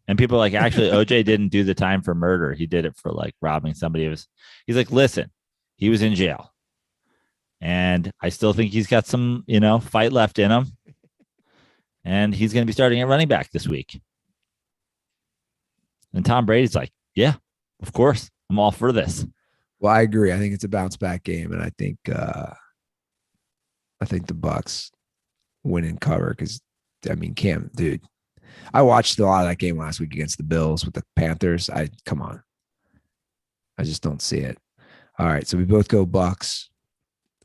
And people are like, actually, OJ didn't do the time for murder. He did it for like robbing somebody. He's like, listen, he was in jail. And I still think he's got some, fight left in him. And he's going to be starting at running back this week. And Tom Brady's like, yeah, of course. I'm all for this. Well, I agree. I think it's a bounce back game. And I think the Bucs win and cover because, Cam, dude, I watched a lot of that game last week against the Bills with the Panthers. Come on. I just don't see it. All right. So we both go Bucs,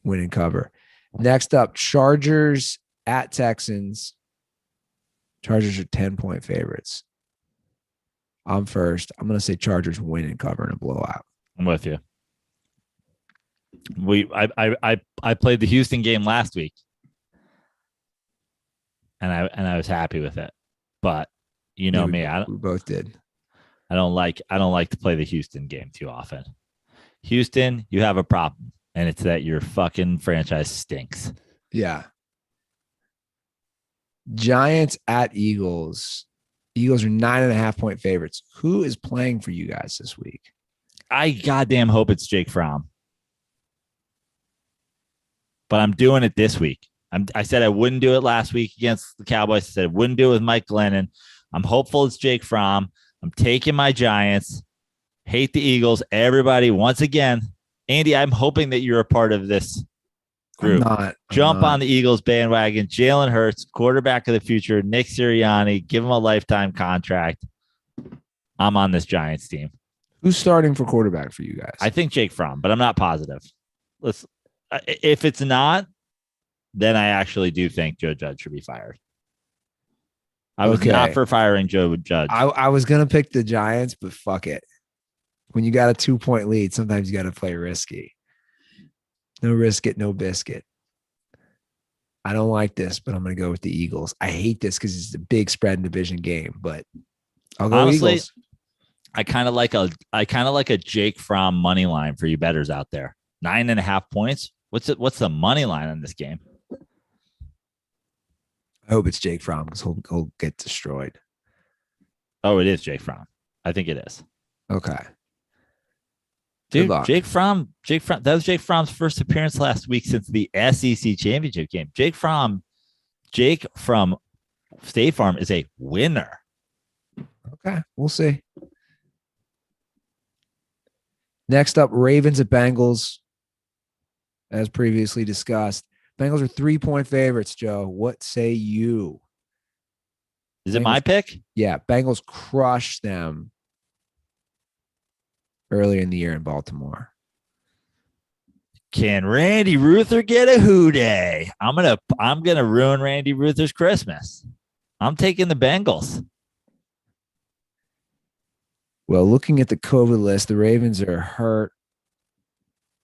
win and cover. Next up, Chargers at Texans. Chargers are 10-point favorites. I'm first. I'm going to say Chargers win and cover in a blowout. I'm with you. I played the Houston game last week. And I was happy with it. But me, we both did. I don't like to play the Houston game too often. Houston, you have a problem, and it's that your fucking franchise stinks. Yeah. Giants at Eagles. Eagles are 9.5-point favorites. Who is playing for you guys this week? I goddamn hope it's Jake Fromm. But I'm doing it this week. I said I wouldn't do it last week against the Cowboys. I said I wouldn't do it with Mike Glennon. I'm hopeful it's Jake Fromm. I'm taking my Giants. Hate the Eagles. Everybody, once again, Andy, I'm hoping that you're a part of this group. Jump on the Eagles bandwagon. Jalen Hurts, quarterback of the future. Nick Sirianni, give him a lifetime contract. I'm on this Giants team. Who's starting for quarterback for you guys? I think Jake Fromm, but I'm not positive. If it's not, then I actually do think Joe Judge should be fired. I was not for firing Joe Judge. I was going to pick the Giants, but fuck it. When you got a 2-point lead, sometimes you got to play risky. No risk it, no biscuit. I don't like this, but I'm going to go with the Eagles. I hate this because it's a big spread and division game, but I'll go Eagles. I kind of like a Jake Fromm money line for you bettors out there. 9.5 points. What's the money line on this game? I hope it's Jake Fromm because he'll get destroyed. Oh, it is Jake Fromm. I think it is. Okay. Dude, Jake Fromm. That was Jake Fromm's first appearance last week since the SEC championship game. Jake from State Farm is a winner. Okay, we'll see. Next up, Ravens at Bengals. As previously discussed, Bengals are 3-point favorites, Joe. What say you? Is it my pick? Yeah, Bengals crushed them earlier in the year in Baltimore. Can Randy Ruther get a hoo-day? I'm gonna ruin Randy Ruther's Christmas. I'm taking the Bengals. Well, looking at the COVID list, the Ravens are hurt.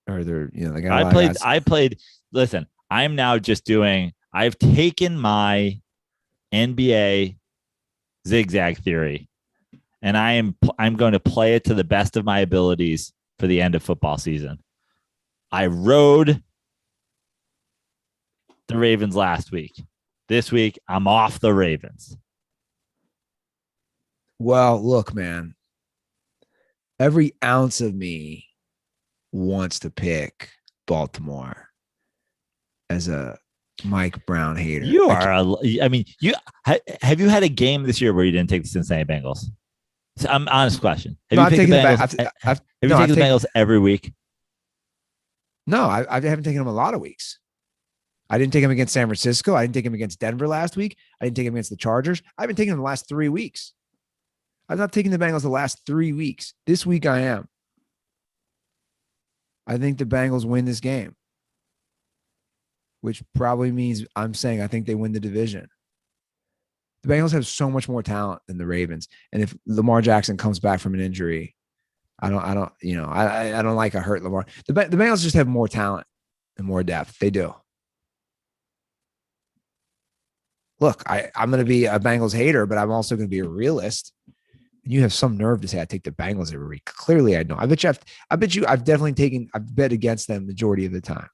Or they're, they got I played. Listen, I'm now just doing. I've taken my NBA zigzag theory, and I'm going to play it to the best of my abilities for the end of football season. I rode the Ravens last week. This week, I'm off the Ravens. Well, look, man. Every ounce of me wants to pick Baltimore as a Mike Brown hater. You are. Have you had a game this year where you didn't take the Cincinnati Bengals? So I'm honest question. Have you taken the Bengals? Have you taken the Bengals every week? No, I haven't taken them a lot of weeks. I didn't take them against San Francisco. I didn't take them against Denver last week. I didn't take them against the Chargers. I've been taking them the last 3 weeks. I've not taken the Bengals the last 3 weeks. This week I am. I think the Bengals win this game, which probably means I'm saying I think they win the division. The Bengals have so much more talent than the Ravens. And if Lamar Jackson comes back from an injury, I don't like a hurt Lamar. The Bengals just have more talent and more depth. They do. Look, I'm going to be a Bengals hater, but I'm also going to be a realist. And you have some nerve to say I take the Bengals every week. Clearly, I don't. I bet you I've bet against them majority of the time.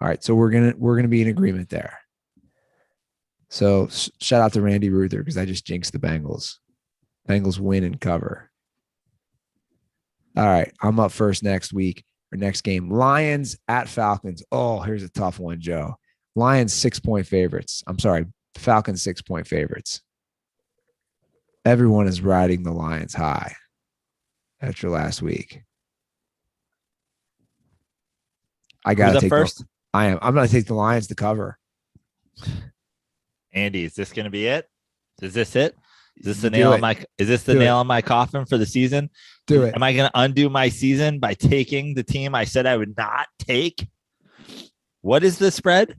All right, so we're gonna be in agreement there. So shout out to Randy Ruther because I just jinxed the Bengals. Bengals win and cover. All right, I'm up first next week or next game. Lions at Falcons. Oh, here's a tough one, Joe. Lions 6-point favorites. I'm sorry, Falcons 6-point favorites. Everyone is riding the Lions high after last week. I got to take first. I'm going to take the Lions to cover. Andy, is this going to be it? Is this it? Is this the nail on my coffin for the season? Do it. Am I going to undo my season by taking the team I said I would not take? What is the spread?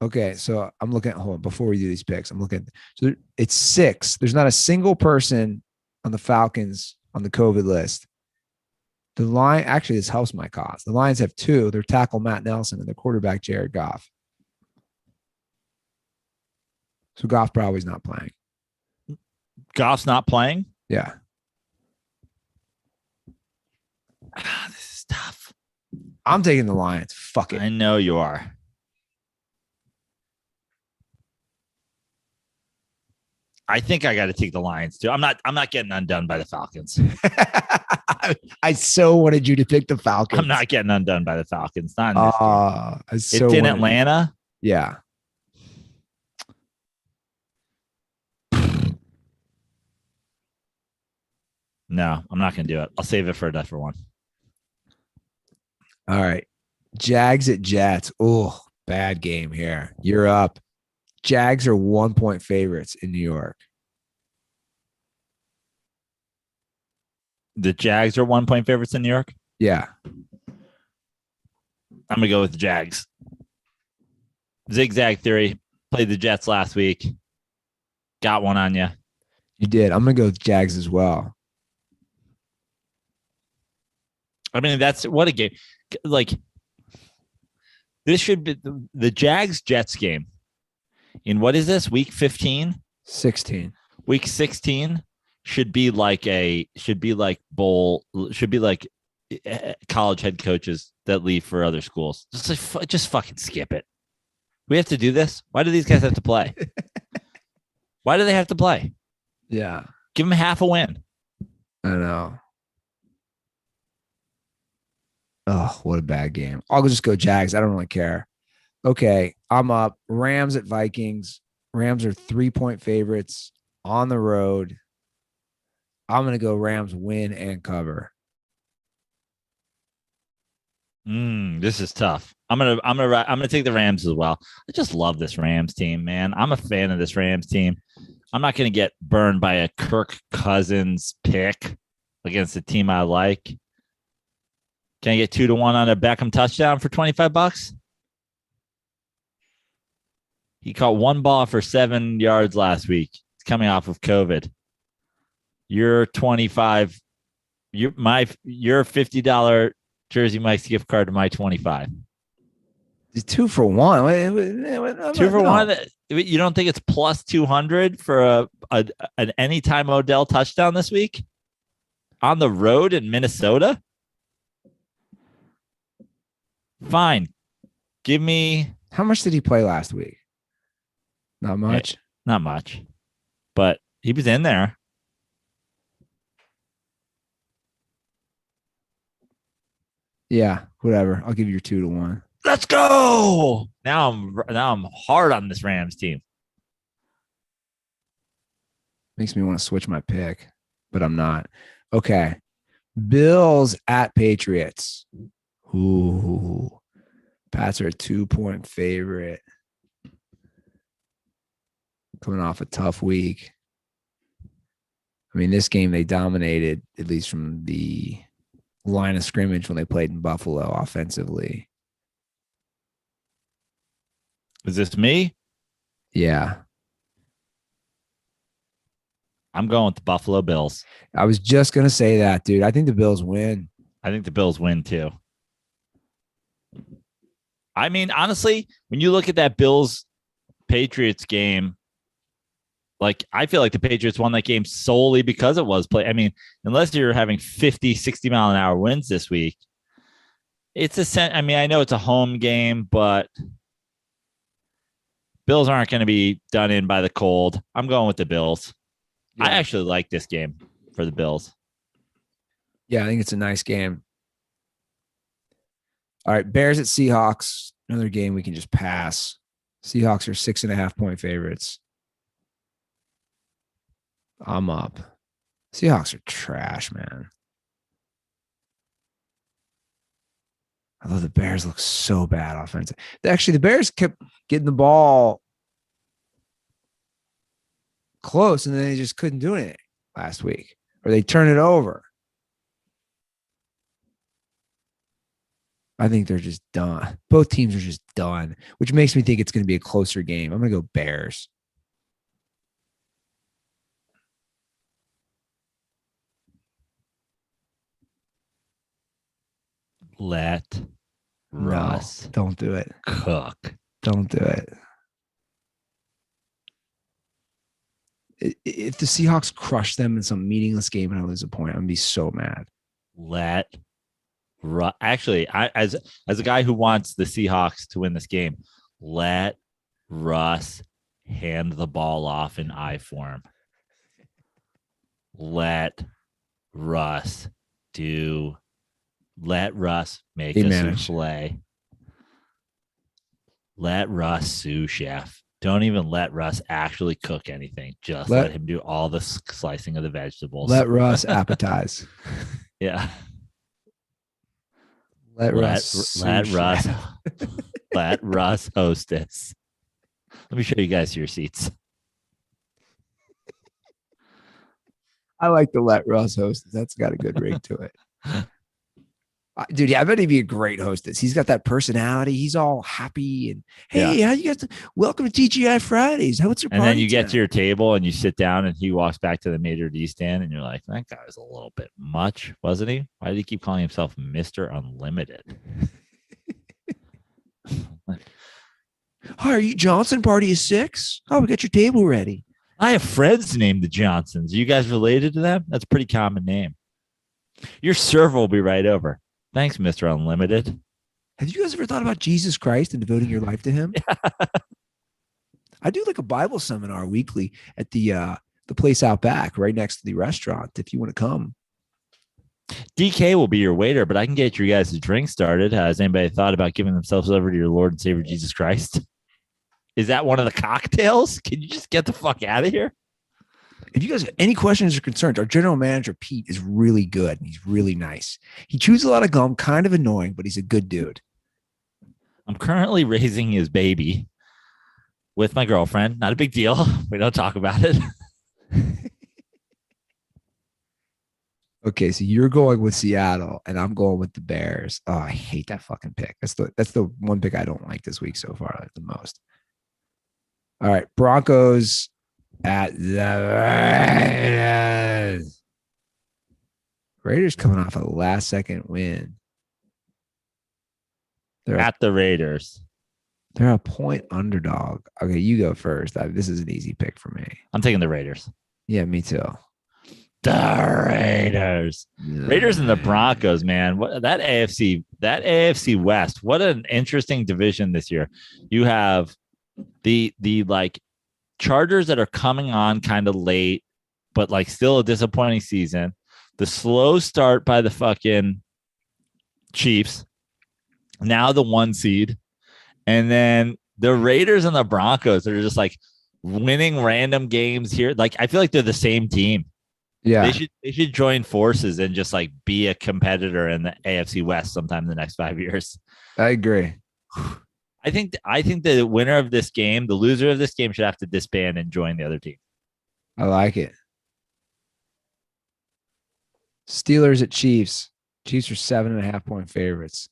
Okay, so I'm looking at, hold on, before we do these picks, I'm looking, so it's 6. There's not a single person on the Falcons on the COVID list. The line, actually, this helps my cause. The Lions have 2. Their tackle, Matt Nelson, and their quarterback, Jared Goff. So Goff probably is not playing. Goff's not playing? Yeah. This is tough. I'm taking the Lions. Fuck it. I know you are. I think I got to take the Lions too. I'm not getting undone by the Falcons. I so wanted you to pick the Falcons. I'm not getting undone by the Falcons. Not in this game. It's in Atlanta. Yeah. No, I'm not going to do it. I'll save it for a different one. All right. Jags at Jets. Oh, bad game here. You're up. Jags are 1-point favorites in New York. The Jags are 1-point favorites in New York? Yeah. I'm going to go with the Jags. Zigzag theory. Played the Jets last week. Got one on you. You did. I'm going to go with Jags as well. I mean, that's what a game. Like, this should be the Jags-Jets game. In what is this, week 15? 16. Week 16 should be like college head coaches that leave for other schools. Just fucking skip it. We have to do this? Why do these guys have to play? Why do they have to play? Yeah. Give them half a win. I know. Oh, what a bad game. I'll just go Jags. I don't really care. Okay, I'm up. Rams at Vikings. Rams are 3-point favorites on the road. I'm going to go Rams win and cover. This is tough. I'm gonna take the Rams as well. I just love this Rams team, man. I'm a fan of this Rams team. I'm not going to get burned by a Kirk Cousins pick against a team I like. Can I get 2-1 on a Beckham touchdown for $25? He caught one ball for 7 yards last week. It's coming off of COVID. Your 25, your $50 Jersey Mike's gift card to my 25. It's 2 for 1. 2 for 1. You don't think it's plus 200 for an anytime Odell touchdown this week on the road in Minnesota? Fine. Give me. How much did he play last week? Not much. Not much. But he was in there. Yeah, whatever. I'll give you your 2-1. Let's go. Now I'm hard on this Rams team. Makes me want to switch my pick, but I'm not. Okay. Bills at Patriots. Ooh. Pats are a 2-point favorite. Coming off a tough week. I mean, this game they dominated, at least from the line of scrimmage when they played in Buffalo offensively. Is this me? Yeah. I'm going with the Buffalo Bills. I was just going to say that, dude. I think the Bills win. I think the Bills win too. I mean, honestly, when you look at that Bills Patriots game, like I feel like the Patriots won that game solely because it was play. I mean, unless you're having 50, 60 mile an hour winds this week, I mean, I know it's a home game, but Bills aren't going to be done in by the cold. I'm going with the Bills. Yeah. I actually like this game for the Bills. Yeah, I think it's a nice game. All right, Bears at Seahawks. Another game we can just pass. Seahawks are 6.5-point favorites. I'm up. Seahawks are trash, man. Although the Bears look so bad offensive. Actually, the Bears kept getting the ball close, and then they just couldn't do anything last week. Or they turn it over. I think they're just done. Both teams are just done, which makes me think it's going to be a closer game. I'm going to go Bears. Let Russ don't do it. Cook. Don't do it. If the Seahawks crush them in some meaningless game and I lose a point, I'm going to be so mad. Actually, as a guy who wants the Seahawks to win this game, let Russ hand the ball off in I form. Let Russ make a souffle. Let Russ sous chef. Don't even let Russ actually cook anything. Just let him do all the slicing of the vegetables. Let Russ appetize. Yeah. Let Russ hostess. Let me show you guys your seats. I like the let Russ hostess. That's got a good ring to it. Dude, yeah, I bet he'd be a great hostess. He's got that personality. He's all happy and hey, how you guys? Welcome to TGI Fridays. What's your? And then you get to your table and you sit down and he walks back to the maitre d' stand and you're like, that guy was a little bit much, wasn't he? Why did he keep calling himself Mr. Unlimited? Hi, are you Johnson? Party is 6. Oh, we got your table ready. I have friends named the Johnsons. Are you guys related to them? That's a pretty common name. Your server will be right over. Thanks, Mr. Unlimited. Have you guys ever thought about Jesus Christ and devoting your life to him? I do like a Bible seminar weekly at the place out back right next to the restaurant if you want to come. DK will be your waiter, but I can get you guys a drink started. Has anybody thought about giving themselves over to your Lord and Savior Jesus Christ? Is that one of the cocktails? Can you just get the fuck out of here? If you guys have any questions or concerns, our general manager, Pete, is really good. He's really nice. He chews a lot of gum, kind of annoying, but he's a good dude. I'm currently raising his baby with my girlfriend. Not a big deal. We don't talk about it. Okay, so you're going with Seattle, and I'm going with the Bears. Oh, I hate that fucking pick. That's the one pick I don't like this week so far, like the most. All right, Broncos at the Raiders. Raiders coming off a last-second win. They're at the Raiders. They're a point underdog. Okay, you go first. This is an easy pick for me. I'm taking the Raiders. Yeah, me too. The Raiders. Raiders and the Broncos, man. What that AFC West. What an interesting division this year. You have the like Chargers that are coming on kind of late, but like still a disappointing season. The slow start by the fucking Chiefs. Now the 1 seed. And then the Raiders and the Broncos that are just like winning random games here. Like I feel like they're the same team. Yeah. They should join forces and just like be a competitor in the AFC West sometime in the next 5 years. I agree. I think the winner of this game, the loser of this game, should have to disband and join the other team. I like it. Steelers at Chiefs. Chiefs are 7.5-point favorites.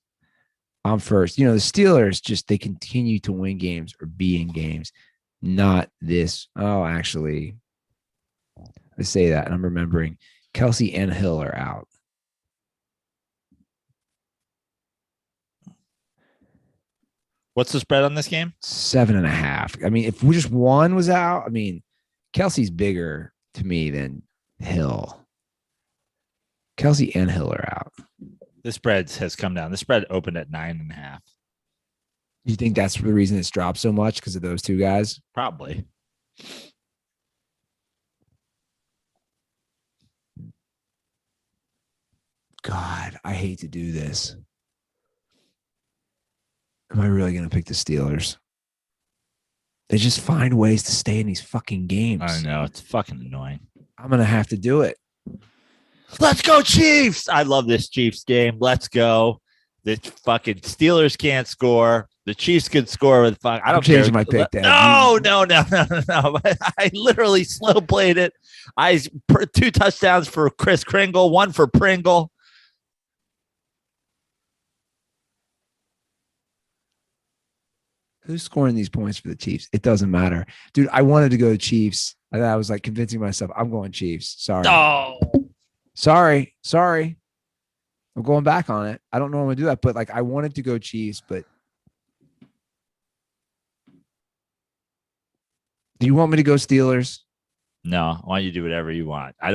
I'm first. You know, the Steelers they continue to win games or be in games. Not this. Oh, actually, I say that, and I'm remembering Kelsey and Hill are out. What's the spread on this game? 7.5. I mean, if we just one was out, I mean, Kelsey's bigger to me than Hill. Kelsey and Hill are out. The spread has come down. The spread opened at 9.5. You think that's the reason it's dropped so much because of those two guys? Probably. God, I hate to do this. Am I really going to pick the Steelers? They just find ways to stay in these fucking games. I know. It's fucking annoying. I'm going to have to do it. Let's go, Chiefs. I love this Chiefs game. Let's go. The fucking Steelers can't score. The Chiefs could score with fuck. I don't care. Changing my pick, Dad. No. I literally slow played it. 2 touchdowns for Chris Kringle, 1 for Pringle. Who's scoring these points for the Chiefs? It doesn't matter. Dude, I wanted to go Chiefs. I was like convincing myself, I'm going Chiefs. Sorry. Oh. Sorry. I'm going back on it. I don't normally do that, but like I wanted to go Chiefs, but do you want me to go Steelers? No, I want you to do whatever you want. I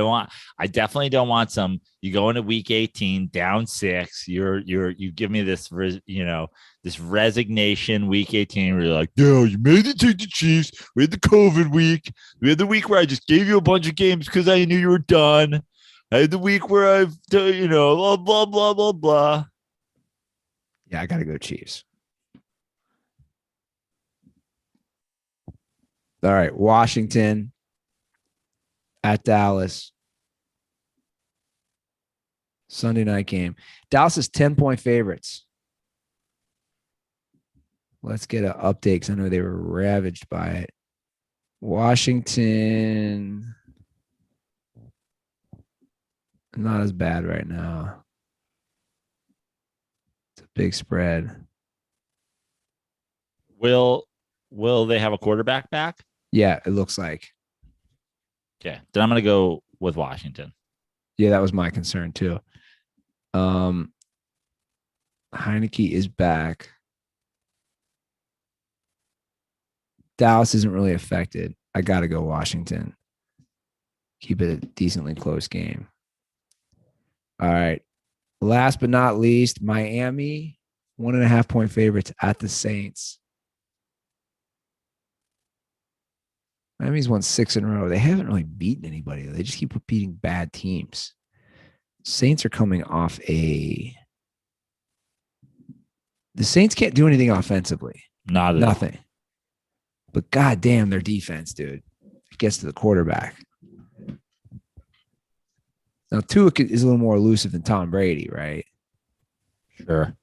definitely don't want you go into week 18 down 6. You give me this, this resignation week 18 where you're like, no, you made it take the Chiefs. We had the COVID week. We had the week where I just gave you a bunch of games because I knew you were done. I had the week where blah, blah, blah, blah, blah. Yeah, I got to go Chiefs. All right, Washington at Dallas. Sunday night game. Dallas is 10-point favorites. Let's get an update because I know they were ravaged by it. Washington, not as bad right now. It's a big spread. Will they have a quarterback back? Yeah, it looks like. Okay. Then I'm going to go with Washington. Yeah, that was my concern too. Heineke is back. Dallas isn't really affected. I got to go Washington. Keep it a decently close game. All right. Last but not least, Miami, 1.5-point favorites at the Saints. Miami's won 6 in a row. They haven't really beaten anybody. They just keep beating bad teams. Saints are coming off the Saints can't do anything offensively. Nothing. But goddamn, their defense, dude. It gets to the quarterback. Now, Tua is a little more elusive than Tom Brady, right? Sure.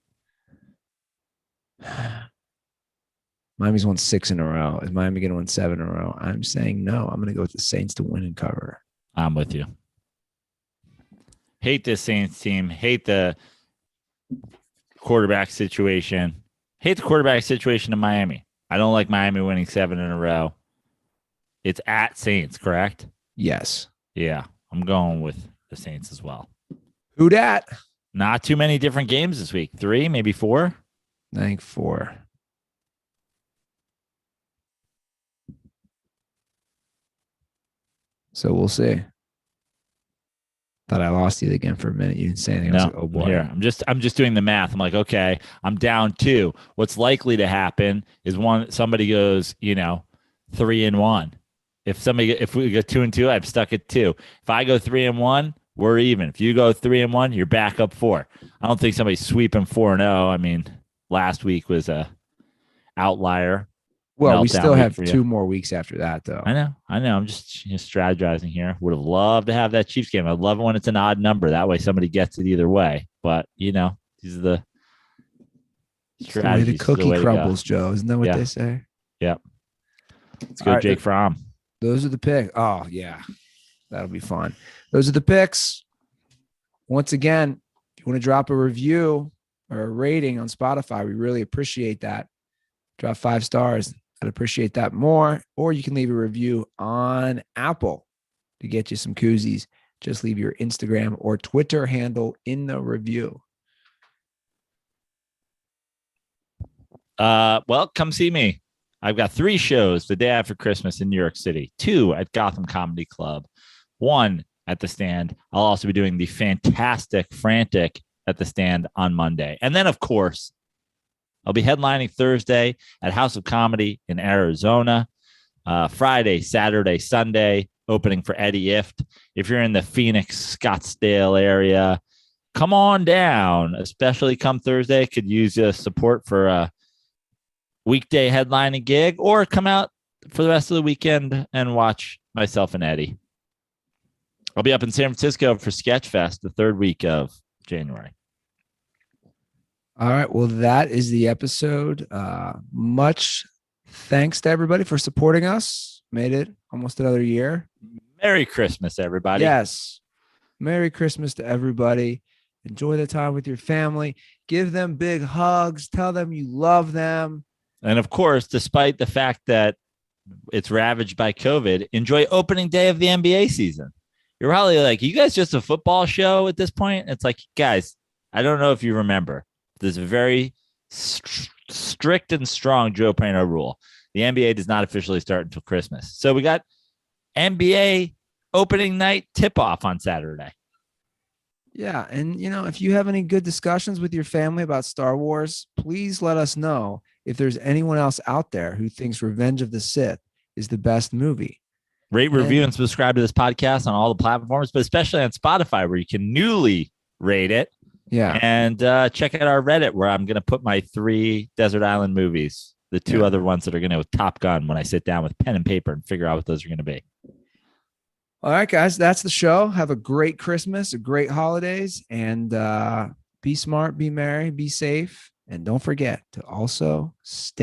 Miami's won 6 in a row. Is Miami going to win 7 in a row? I'm saying no. I'm going to go with the Saints to win and cover. I'm with you. Hate this Saints team. Hate the quarterback situation. Hate the quarterback situation in Miami. I don't like Miami winning 7 in a row. It's at Saints, correct? Yes. Yeah, I'm going with the Saints as well. Who dat? Not too many different games this week. 3, maybe 4? I think 4. So we'll see. Thought I lost you again for a minute. You didn't say anything. No, I was like, oh boy. Here, I'm just doing the math. I'm like, okay, I'm down 2. What's likely to happen is somebody goes, 3-1. If we go 2-2, I'm stuck at 2. If I go 3-1, we're even. If you go 3-1, you're back up 4. I don't think somebody's sweeping 4-0. I mean, last week was a outlier. Well, we still have 2 more weeks after that, though. I know. I'm just strategizing here. Would have loved to have that Chiefs game. I'd love it when it's an odd number. That way somebody gets it either way. But, these are the strategies. The cookie crumbles, Joe. Isn't that what they say? Yep. Let's go, Jake Fromm. Those are the picks. Oh, yeah. That'll be fun. Those are the picks. Once again, if you want to drop a review or a rating on Spotify, we really appreciate that. Drop 5 stars. I'd appreciate that more. Or you can leave a review on Apple. to get you some koozies. Just leave your Instagram or Twitter handle in the review. Well, come see me. I've got 3 shows the day after Christmas in New York City, 2 at Gotham Comedy Club, 1 at the Stand. I'll also be doing the fantastic Frantic at the Stand on Monday. And then, of course, I'll be headlining Thursday at House of Comedy in Arizona. Friday, Saturday, Sunday, opening for Eddie Ift. If you're in the Phoenix, Scottsdale area, come on down, especially come Thursday. Could use support for a weekday headlining gig, or come out for the rest of the weekend and watch myself and Eddie. I'll be up in San Francisco for Sketchfest the 3rd week of January. All right. Well, that is the episode. Much thanks to everybody for supporting us. Made it almost another year. Merry Christmas, everybody. Yes. Merry Christmas to everybody. Enjoy the time with your family. Give them big hugs. Tell them you love them. And of course, despite the fact that it's ravaged by COVID, enjoy opening day of the NBA season. You're probably like, you guys just a football show at this point? It's like, guys, I don't know if you remember. There's a very strict and strong Joe Prano rule. The NBA does not officially start until Christmas. So we got NBA opening night tip-off on Saturday. Yeah. And, if you have any good discussions with your family about Star Wars, please let us know if there's anyone else out there who thinks Revenge of the Sith is the best movie. Rate, review, and subscribe to this podcast on all the platforms, but especially on Spotify, where you can newly rate it. Yeah. And check out our Reddit, where I'm going to put my 3 Desert Island movies, the 2 other ones that are going to with Top Gun, when I sit down with pen and paper and figure out what those are going to be. All right, guys, that's the show. Have a great Christmas, a great holidays, and be smart, be merry, be safe. And don't forget to also stay